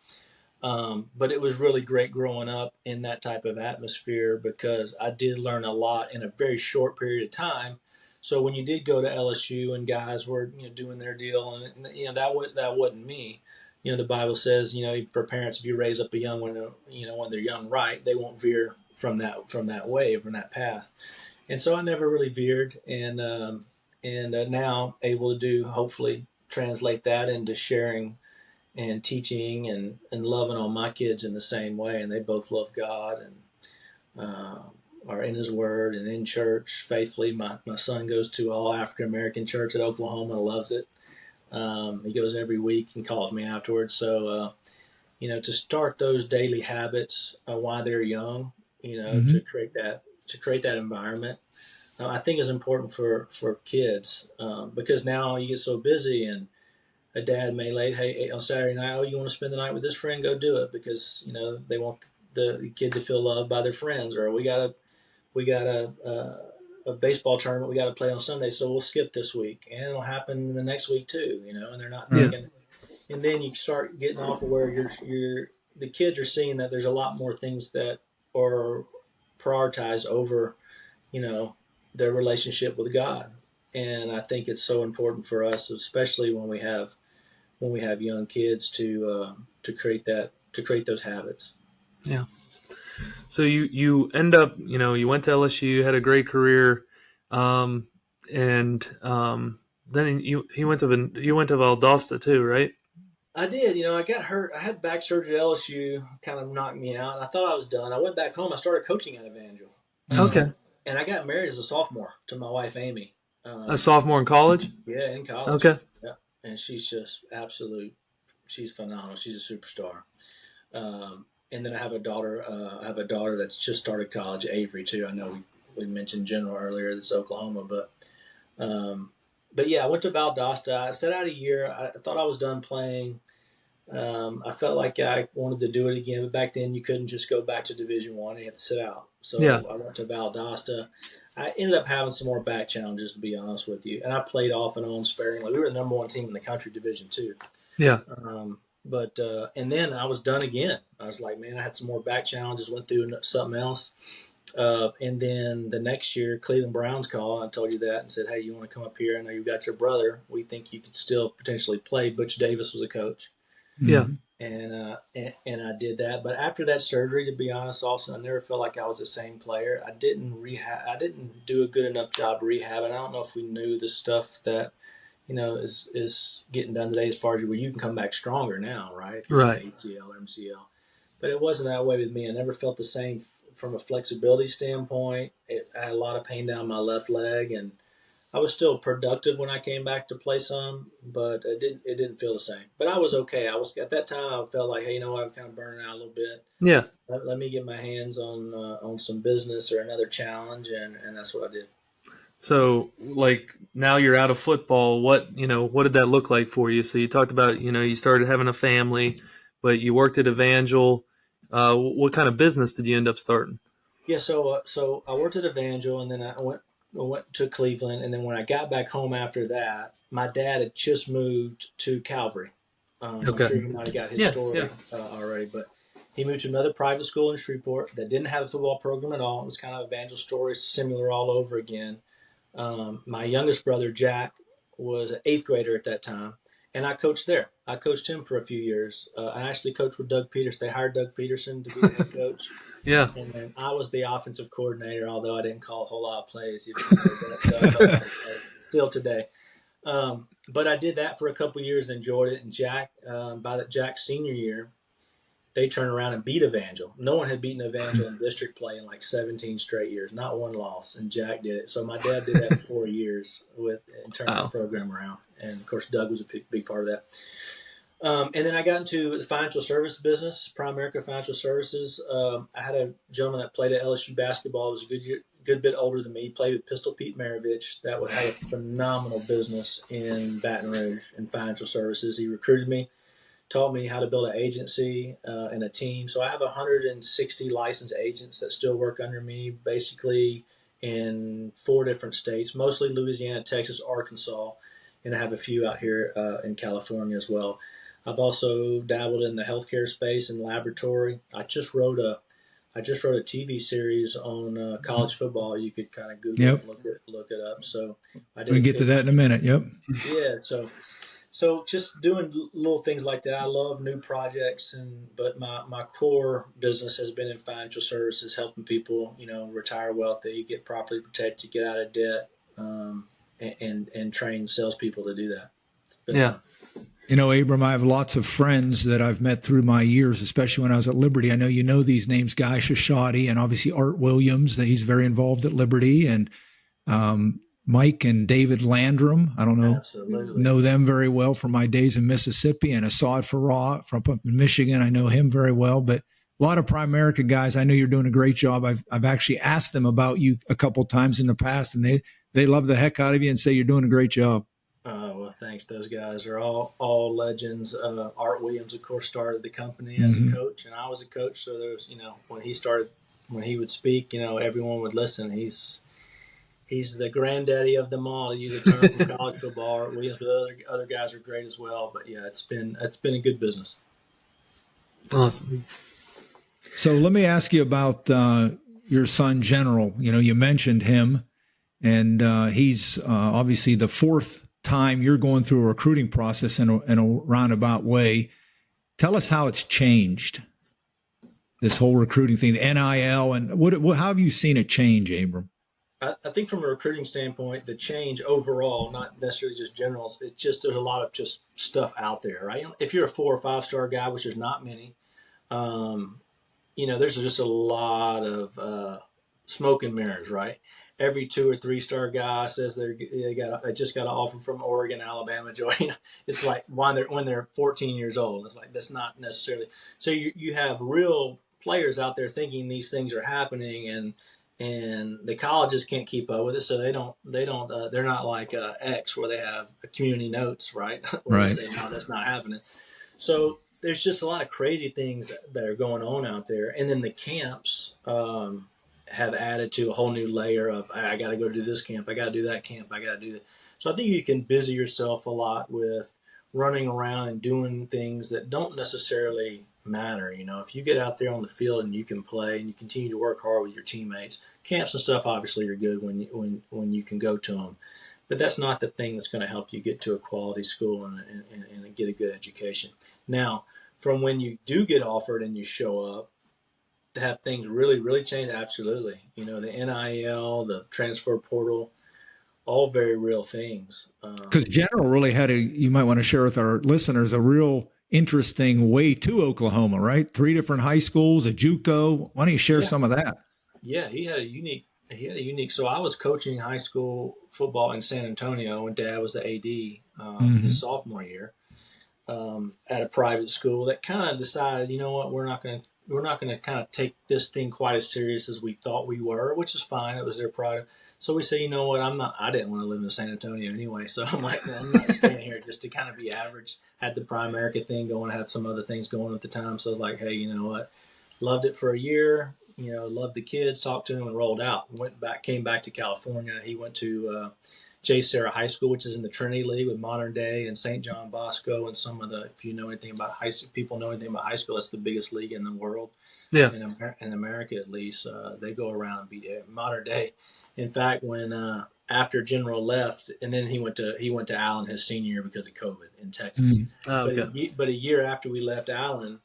But it was really great growing up in that type of atmosphere because I did learn a lot in a very short period of time. So when you did go to LSU and guys were doing their deal, and that wasn't me. The Bible says for parents, if you raise up a young one, when they're young, right, they won't veer from that way, from that path. And so I never really veered, and now able to hopefully translate that into sharing and teaching and loving on my kids in the same way. And they both love God and are in His Word and in church faithfully. My son goes to all African American church at Oklahoma and loves it. He goes every week and calls me afterwards. So, to start those daily habits while they're young, to create that environment, I think is important for kids because now you get so busy and a dad may hey, on Saturday night, you want to spend the night with this friend, go do it because, they want the kid to feel loved by their friends, or we got a baseball tournament we got to play on Sunday, so we'll skip this week, and it'll happen the next week too, and they're not thinking, and then you start getting off of where the kids are seeing that there's a lot more things that are prioritized over, their relationship with God. And I think it's so important for us, especially when we have young kids, to create those habits. Yeah. So you end up, you went to LSU, you had a great career, and then you went to Valdosta too, right? I did. I got hurt. I had back surgery at LSU, kind of knocked me out. I thought I was done. I went back home. I started coaching at Evangel. Okay. And I got married as a sophomore to my wife, Amy. A sophomore in college? Yeah, in college. Okay. Yeah. And she's just she's phenomenal. She's a superstar. And then I have a daughter. I have a daughter that's just started college, Avery, too. I know we mentioned General earlier. That's Oklahoma, but yeah, I went to Valdosta. I sat out a year. I thought I was done playing. I felt like I wanted to do it again, but back then you couldn't just go back to Division I. You had to sit out. So I went to Valdosta. I ended up having some more back challenges, to be honest with you. And I played off and on sparingly. We were the number 1 team in the country, Division II. Yeah. And then I was done again. I was like, man, I had some more back challenges, went through something else. And then the next year, Cleveland Browns called. I told you that and said, hey, you want to come up here? I know you've got your brother. We think you could still potentially play. Butch Davis was a coach. Yeah. And I did that. But after that surgery, to be honest, also, I never felt like I was the same player. I didn't do a good enough job rehabbing. I don't know if we knew the stuff that, is getting done today as far as where you can come back stronger now, right? Right. ACL or MCL. But it wasn't that way with me. I never felt the same from a flexibility standpoint. I had a lot of pain down my left leg, and I was still productive when I came back to play some, but it didn't feel the same. But I was okay. I was at that time. I felt like, hey, you know what? I'm kind of burning out a little bit. Yeah. Let me get my hands on some business or another challenge, and that's what I did. So, like, now you're out of football. What did that look like for you? So you talked about, you started having a family, but you worked at Evangel. What kind of business did you end up starting? Yeah, so I worked at Evangel, and then I went to Cleveland, and then when I got back home after that, my dad had just moved to Calvary. Okay. I'm sure you might have got his story already, but he moved to another private school in Shreveport that didn't have a football program at all. It was kind of Evangel story, similar all over again. My youngest brother, Jack, was an 8th grader at that time, and I coached there. I coached him for a few years. I actually coached with Doug Peterson. They hired Doug Peterson to be the head coach. Yeah. And then I was the offensive coordinator, although I didn't call a whole lot of plays. But still today. But I did that for a couple of years and enjoyed it. And Jack, by Jack's senior year, they turned around and beat Evangel. No one had beaten Evangel in district play in like 17 straight years, not one loss, and Jack did it. So my dad did that for 4 years and turned the program around. And, of course, Doug was a big part of that. And then I got into the financial service business, Primerica Financial Services. I had a gentleman that played at LSU basketball. He was a good bit older than me. He played with Pistol Pete Maravich. That would have a phenomenal business in Baton Rouge in financial services. He recruited me, taught me how to build an agency and a team. So I have 160 licensed agents that still work under me, basically in 4 different states, mostly Louisiana, Texas, Arkansas, and I have a few out here in California as well. I've also dabbled in the healthcare space and laboratory. I just wrote a TV series on college football. You could kind of Google it and look it up. So I did. We can get to that in a minute. Yep. Yeah. So just doing little things like that. I love new projects, but my core business has been in financial services, helping people, retire wealthy, get properly protected, get out of debt, and train salespeople to do that. Yeah. Abram, I have lots of friends that I've met through my years, especially when I was at Liberty. I know you know these names, Guy Shoshati and obviously Art Williams, that he's very involved at Liberty, and Mike and David Landrum. I don't know, Absolutely. Know them very well from my days in Mississippi, and Assad Farah from up in Michigan. I know him very well, but a lot of Primerica guys. I know you're doing a great job. I've actually asked them about you a couple of times in the past, and they love the heck out of you and say you're doing a great job. Well, thanks. Those guys are all legends. Art Williams, of course, started the company as a coach, and I was a coach. So there's, when he would speak, everyone would listen. He's the granddaddy of them all, to use a term from college football. Art Williams, but other guys are great as well. But yeah, it's been a good business. Awesome. So let me ask you about your son, General. You mentioned him, and he's obviously the 4th time you're going through a recruiting process in a roundabout way. Tell us how it's changed, this whole recruiting thing, the NIL, and how have you seen it change, Abram? I think from a recruiting standpoint, the change overall, not necessarily just generals, it's just there's a lot of just stuff out there, right? If you're a 4 or 5-star guy, which is not many, there's just a lot of smoke and mirrors, right? Every 2 or 3-star guy says they just got an offer from Oregon, Alabama, Georgia. It's like when they're 14 years old. It's like that's not necessarily. So you have real players out there thinking these things are happening, and the colleges can't keep up with it. So they're not like X where they have community notes, right? Where right. They say no, that's not happening. So there's just a lot of crazy things that are going on out there, and then the camps. Have added to a whole new layer of I got to go do this camp, I got to do that camp, I got to do that. So I think you can busy yourself a lot with running around and doing things that don't necessarily matter. If you get out there on the field and you can play and you continue to work hard with your teammates, camps and stuff obviously are good when you can go to them, but that's not the thing that's going to help you get to a quality school and get a good education. Now, from when you do get offered and you show up, have things really, really changed? Absolutely. The NIL, the transfer portal, all very real things. Because General really had you might want to share with our listeners, a real interesting way to Oklahoma, right? 3 different high schools, a JUCO. Why don't you share some of that? Yeah, he had a unique he had a unique. So I was coaching high school football in San Antonio when Dad was the AD his sophomore year at a private school that kind of decided, you know what, we're not going to kind of take this thing quite as serious as we thought we were, which is fine. It was their pride. So we said, you know what, I didn't want to live in San Antonio anyway. So I'm like, well, I'm not staying here just to kind of be average. Had the Prime America thing going, had some other things going at the time. So I was like, hey, you know what, loved it for a year, loved the kids, talked to them and rolled out. Came back to California. He went to J. Sarah High School, which is in the Trinity League with Modern Day and St. John Bosco and some of the, if you know anything about high school, people know anything about high school, that's the biggest league in the world. Yeah. In America, at least, they go around and beat Modern Day. In fact, when after General left, and then he went to Allen his senior year because of COVID in Texas. Oh, okay. But a year after we left Allen,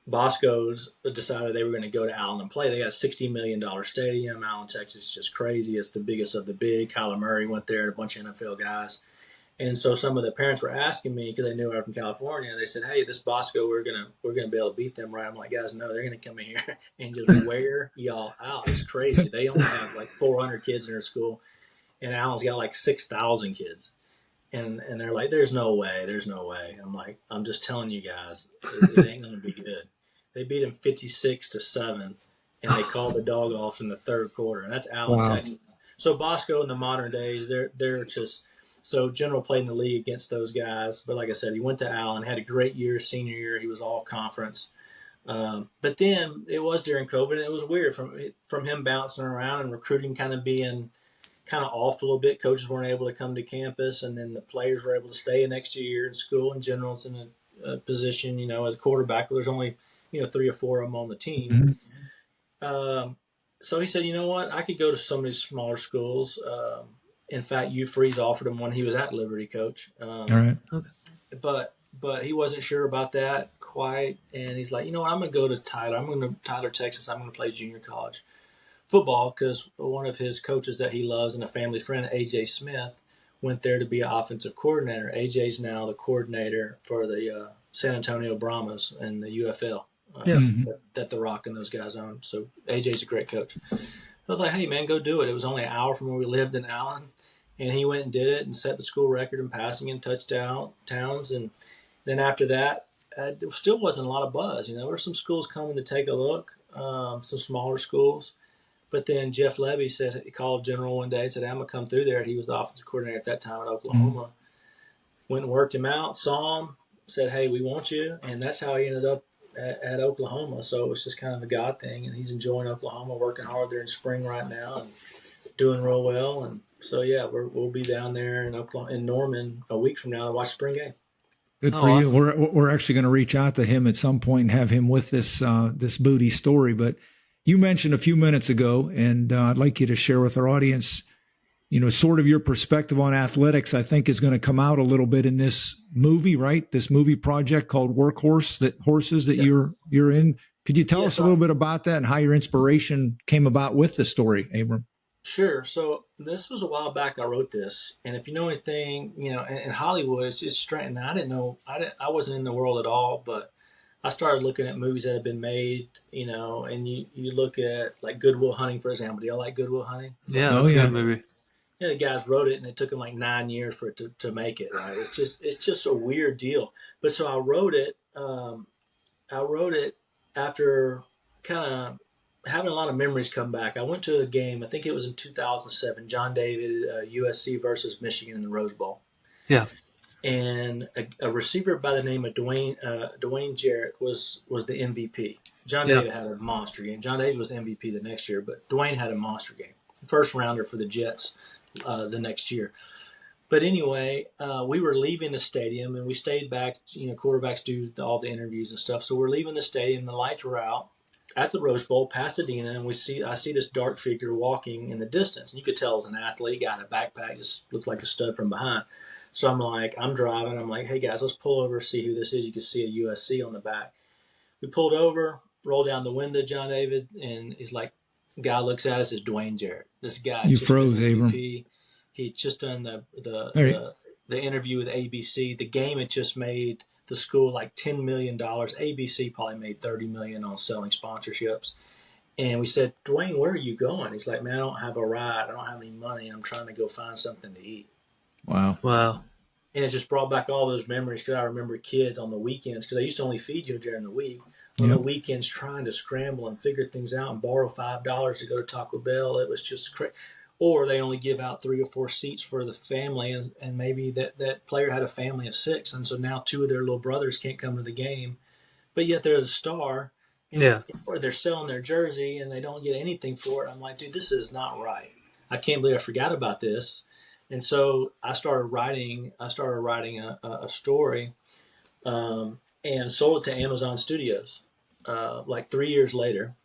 Bosco's decided they were going to go to Allen and play. They got a $60 million stadium. Allen, Texas is just crazy. It's the biggest of the big. Kyler Murray went there, a bunch of NFL guys. And so some of the parents were asking me, because they knew I was from California, they said, hey, this Bosco, we're gonna be able to beat them, right? I'm like, guys, no, they're going to come in here and just wear y'all out. It's crazy. They only have like 400 kids in their school, and Allen's got like 6,000 kids. And they're like, there's no way. I'm like, I'm just telling you guys, it ain't going to be good. They beat him 56-7, and they called the dog off in the third quarter. And that's Allen, Texas. So Bosco in the modern days, they're just so General played in the league against those guys. But like I said, he went to Allen, had a great year, senior year. He was all conference. But then it was during COVID, and it was weird from him bouncing around and recruiting kind of being kind of off a little bit. Coaches weren't able to come to campus, and then the players were able to stay an extra year in school. And General's in a position, as a quarterback, where there's only 3 or 4 of them on the team. So he said, you know what, I could go to some of these smaller schools. In fact, Hugh Freeze offered him one. He was at Liberty, coach. All right. Okay. But he wasn't sure about that quite, and he's like, you know what, I'm going to go to Tyler. I'm going to Tyler, Texas. I'm going to play junior college football because one of his coaches that he loves and a family friend, A.J. Smith, went there to be an offensive coordinator. A.J.'s now the coordinator for the San Antonio Brahmas and the UFL that The Rock and those guys own. So A.J.'s a great coach. I was like, hey, man, go do it. It was only an hour from where we lived in Allen. And he went and did it and set the school record in passing and touchdowns. And then after that, there still wasn't a lot of buzz. There were some schools coming to take a look, some smaller schools. But then Jeff Levy he called General one day and said, I'm going to come through there. He was the offensive coordinator at that time at Oklahoma. Went and worked him out, saw him, said, hey, we want you. And that's how he ended up at Oklahoma. So it was just kind of a God thing. And he's enjoying Oklahoma, working hard there in spring right now and doing real well. And so, yeah, we'll be down there in Norman a week from now to watch spring game. Good for you. We're actually going to reach out to him at some point and have him with this Booty story. But you mentioned a few minutes ago, and I'd like you to share with our audience, sort of your perspective on athletics. I think is going to come out a little bit in this movie, right? This movie project called Workhorse, you're in. Could you tell us a little bit about that and how your inspiration came about with the story, Abram? Sure. So this was a while back. I wrote this, and if you know anything, in Hollywood, it's just strange. And I didn't know. I wasn't in the world at all, but I started looking at movies that have been made. And you look at like Good Will Hunting, for example. Do y'all like Good Will Hunting? Yeah, that's a good movie. Yeah, the guys wrote it, and it took them like 9 years for it to make it. Right? It's just a weird deal. But so I wrote it. I wrote it after kind of having a lot of memories come back. I went to a game, I think it was in 2007, John David, USC versus Michigan in the Rose Bowl. Yeah. And a receiver by the name of Dwayne Jarrett was the MVP. John David had a monster game. John David was the MVP the next year, but Dwayne had a monster game. First rounder for the Jets the next year. But anyway, we were leaving the stadium, and we stayed back. Quarterbacks do all the interviews and stuff. So we're leaving the stadium. The lights were out at the Rose Bowl, Pasadena, and I see this dark figure walking in the distance. And you could tell it was an athlete, got a backpack, just looked like a stud from behind. So I'm driving. I'm like, hey, guys, let's pull over, see who this is. You can see a USC on the back. We pulled over, rolled down the window, John David, and he's like, guy looks at us as Dwayne Jarrett. This guy. You froze, Abram. He'd just done the interview with ABC. The game had just made the school like $10 million. ABC probably made $30 million on selling sponsorships. And we said, Dwayne, where are you going? He's like, man, I don't have a ride. I don't have any money. I'm trying to go find something to eat. Wow. Wow. And it just brought back all those memories because I remember kids on the weekends, because they used to only feed you during the week. On the weekends, trying to scramble and figure things out and borrow $5 to go to Taco Bell. It was just crazy. Or they only give out 3 or 4 seats for the family, and maybe that player had a family of 6, and so now 2 of their little brothers can't come to the game, but yet they're the star, and or they're selling their jersey and they don't get anything for it. I'm like, dude, this is not right. I can't believe I forgot about this. And so I started writing a story, and sold it to Amazon Studios. Like 3 years later,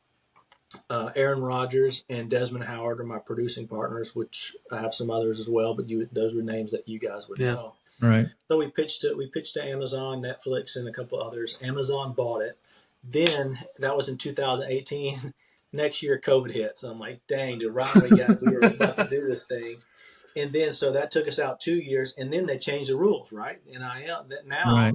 Aaron Rodgers and Desmond Howard are my producing partners, which I have some others as well, but those were names that you guys would know. Right. So we pitched it. We pitched to Amazon, Netflix, and a couple others. Amazon bought it. Then that was in 2018. Next year, COVID hit. So I'm like, dang, dude, right when we were about to do this thing. And then so that took us out 2 years, and then they changed the rules, right? NIL. That now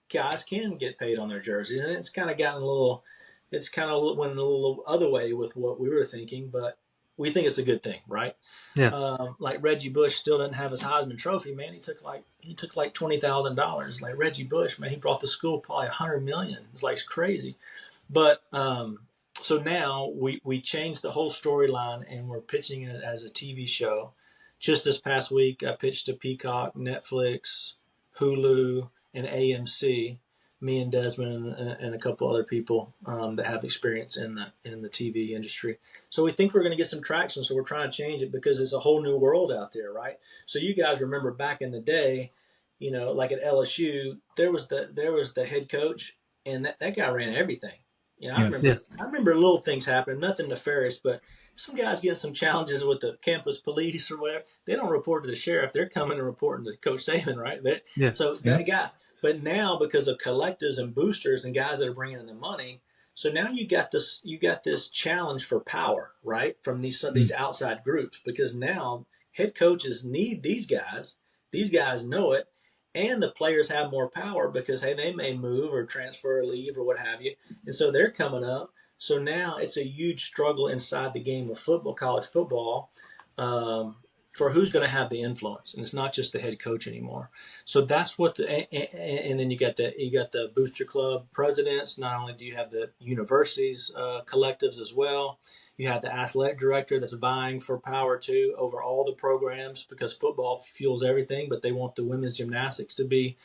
guys can get paid on their jerseys, and it's kind of gotten a little. It's kind of went a little other way with what we were thinking, but we think it's a good thing, right? Yeah. Like Reggie Bush still doesn't have his Heisman Trophy, man. He took like $20,000. Like Reggie Bush, man, he brought the school probably $100 million. It's like it's crazy, but so now we changed the whole storyline, and we're pitching it as a TV show. Just this past week, I pitched to Peacock, Netflix, Hulu, and AMC. Me and Desmond and a couple other people that have experience in the TV industry. So we think we're going to get some traction. So we're trying to change it because it's a whole new world out there, right? So you guys remember back in the day, like at LSU, there was the head coach, and that guy ran everything. I remember little things happening, nothing nefarious, but some guys getting some challenges with the campus police or whatever. They don't report to the sheriff; they're coming and reporting to Coach Saban, right? So that guy. But now, because of collectives and boosters and guys that are bringing in the money, so now you got this challenge for power, right, from these outside groups, because now head coaches need these guys. These guys know it, and the players have more power because, hey, they may move or transfer or leave or what have you, and so they're coming up. So now it's a huge struggle inside the game of football, college football, for who's going to have the influence, and it's not just the head coach anymore. So that's what and then you got the booster club presidents. Not only do you have the universities collectives as well, you have the athletic director that's vying for power too over all the programs, because football fuels everything, but they want the women's gymnastics to be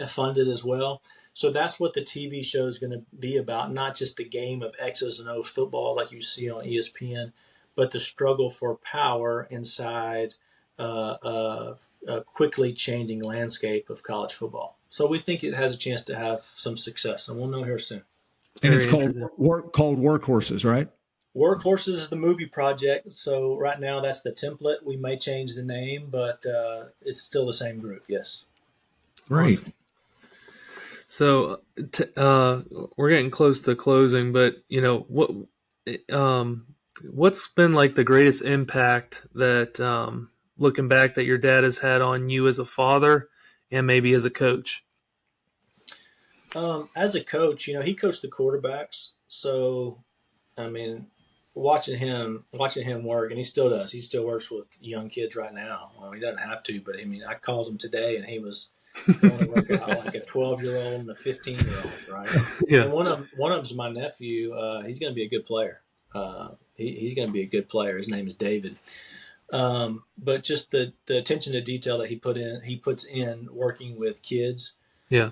funded as well. So that's what the TV show is going to be about, not just the game of X's and O's football like you see on ESPN, but the struggle for power inside a quickly changing landscape of college football. So we think it has a chance to have some success, and we'll know here soon. And it's called Workhorses, right? Workhorses is the movie project. So right now that's the template. We may change the name, but it's still the same group. Yes. Great. Awesome. So we're getting close to closing, but what's been like the greatest impact that, looking back, that your dad has had on you as a father and maybe as a coach? As a coach, he coached the quarterbacks. So, I mean, watching him work, and he still does. He still works with young kids right now. Well, he doesn't have to, but I mean, I called him today, and he was going to work out like a 12-year-old and a 15-year-old, right? Yeah. And one of them's my nephew. He's going to be a good player. He's going to be a good player. His name is David. But just the attention to detail that he puts in working with kids. Yeah.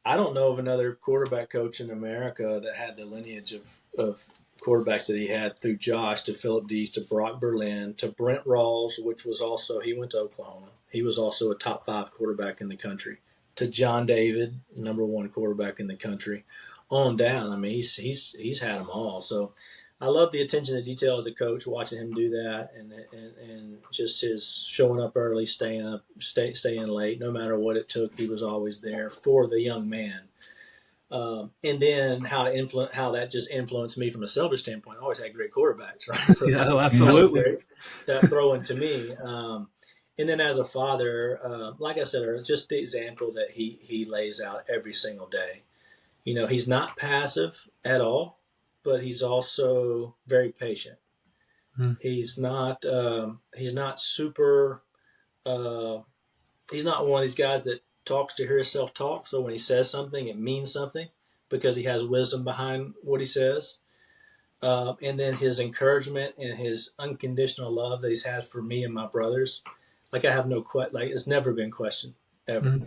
I don't know of another quarterback coach in America that had the lineage of quarterbacks that he had, through Josh to Philip Dees to Brock Berlin to Brent Rawls, which was also, he went to Oklahoma. He was also a top 5 quarterback in the country, to John David, number 1 quarterback in the country, on down. I mean, he's had them all. So I love the attention to detail as a coach, watching him do that, and just his showing up early, staying late, no matter what it took. He was always there for the young man. And then how that just influenced me from a Selby standpoint. I always had great quarterbacks, right? So yeah, absolutely. That throwing to me. And then as a father, like I said, just the example that he lays out every single day. He's not passive at all, but he's also very patient. Hmm. He's not super. He's not one of these guys that talks to hear himself talk. So when he says something, it means something because he has wisdom behind what he says. And then his encouragement and his unconditional love that he's had for me and my brothers, like I have no like it's never been questioned ever. Hmm.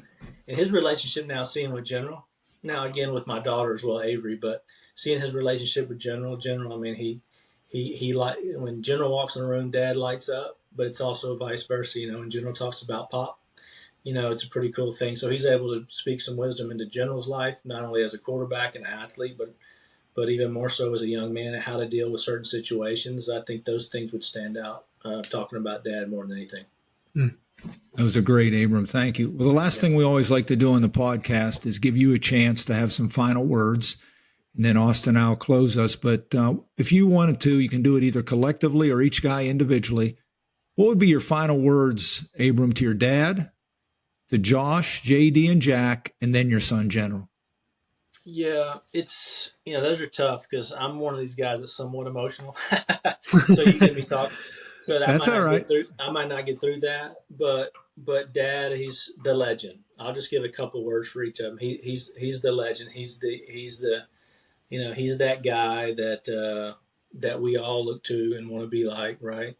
And his relationship now, seeing with General, now again with my daughter as well, Avery, but seeing his relationship with General, I mean, he like when General walks in the room, Dad lights up, but it's also vice versa. When General talks about Pop, it's a pretty cool thing. So he's able to speak some wisdom into General's life, not only as a quarterback and athlete, but even more so as a young man and how to deal with certain situations. I think those things would stand out talking about Dad more than anything. That was a great, Abram. Thank you. Well, the last thing we always like to do on the podcast is give you a chance to have some final words. And then Austin and I'll close us. But if you wanted to, you can do it either collectively or each guy individually. What would be your final words, Abram, to your dad, to Josh, JD, and Jack, and then your son, General? Yeah, it's, those are tough because I'm one of these guys that's somewhat emotional. So you get me talk. So that's all right. I might not get through that, but Dad, he's the legend. I'll just give a couple words for each of them. He's the legend. He's that guy that we all look to and want to be like, right?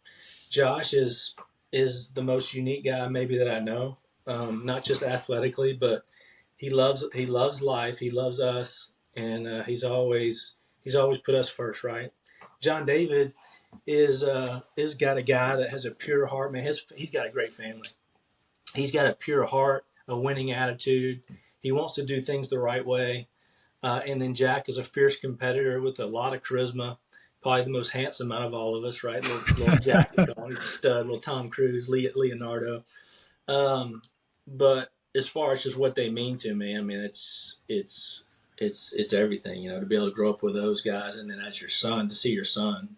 Josh is the most unique guy maybe that I know, not just athletically, but he loves life. He loves us, and he's always put us first, right? John David is got a guy that has a pure heart, man. He's got a great family. He's got a pure heart, a winning attitude. He wants to do things the right way. And then Jack is a fierce competitor with a lot of charisma, probably the most handsome out of all of us, right? Little Jack, he's a stud, little Tom Cruise, Leonardo. But as far as just what they mean to me, I mean, it's everything, to be able to grow up with those guys. And then as your son, to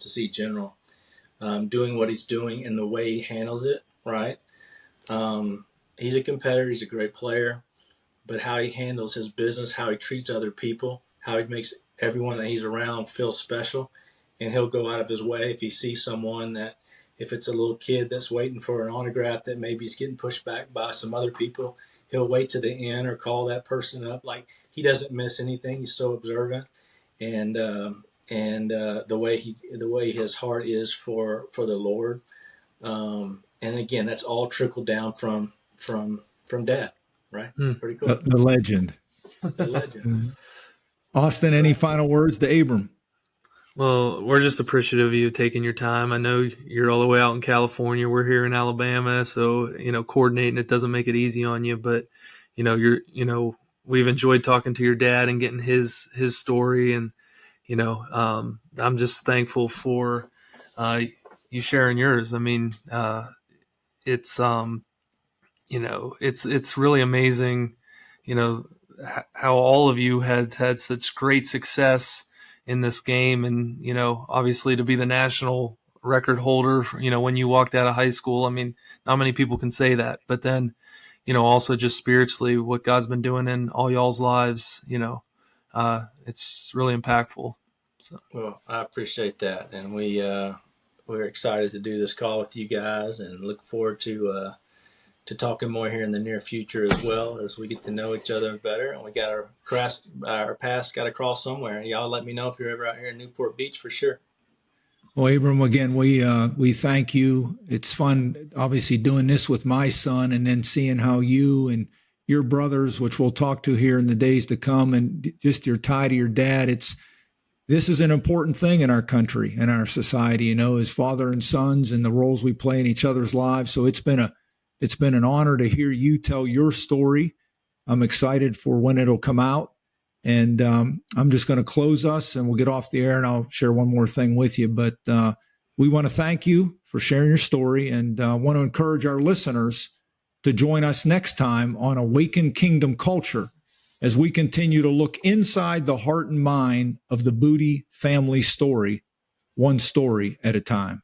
see General doing what he's doing and the way he handles it, right? He's a competitor. He's a great player. But how he handles his business, how he treats other people, how he makes everyone that he's around feel special. And he'll go out of his way if he sees someone that, if it's a little kid that's waiting for an autograph that maybe he's getting pushed back by some other people, he'll wait to the end or call that person up. Like, he doesn't miss anything. He's so observant. And the way his heart is for the Lord. And again, that's all trickled down from Dad. Right. Pretty cool. The legend. The legend. Austin, any final words to Abram? Well, we're just appreciative of you taking your time. I know you're all the way out in California. We're here in Alabama. So, coordinating it doesn't make it easy on you, but we've enjoyed talking to your dad and getting his story. And, I'm just thankful for you sharing yours. I mean, it's really amazing, how all of you had such great success in this game. And, obviously to be the national record holder, when you walked out of high school, I mean, not many people can say that, but then, also just spiritually what God's been doing in all y'all's lives, it's really impactful. So. Well, I appreciate that. And we're excited to do this call with you guys and look forward to talking more here in the near future as well, as we get to know each other better. And we got our paths got to cross somewhere. And y'all let me know if you're ever out here in Newport Beach for sure. Well, Abram, again, we thank you. It's fun, obviously, doing this with my son and then seeing how you and your brothers, which we'll talk to here in the days to come, and just your tie to your dad. This is an important thing in our country and our society, as father and sons and the roles we play in each other's lives. So it's been an honor to hear you tell your story. I'm excited for when it'll come out. And I'm just going to close us and we'll get off the air and I'll share one more thing with you. But we want to thank you for sharing your story and want to encourage our listeners to join us next time on Awaken Kingdom Culture as we continue to look inside the heart and mind of the Booty family story, one story at a time.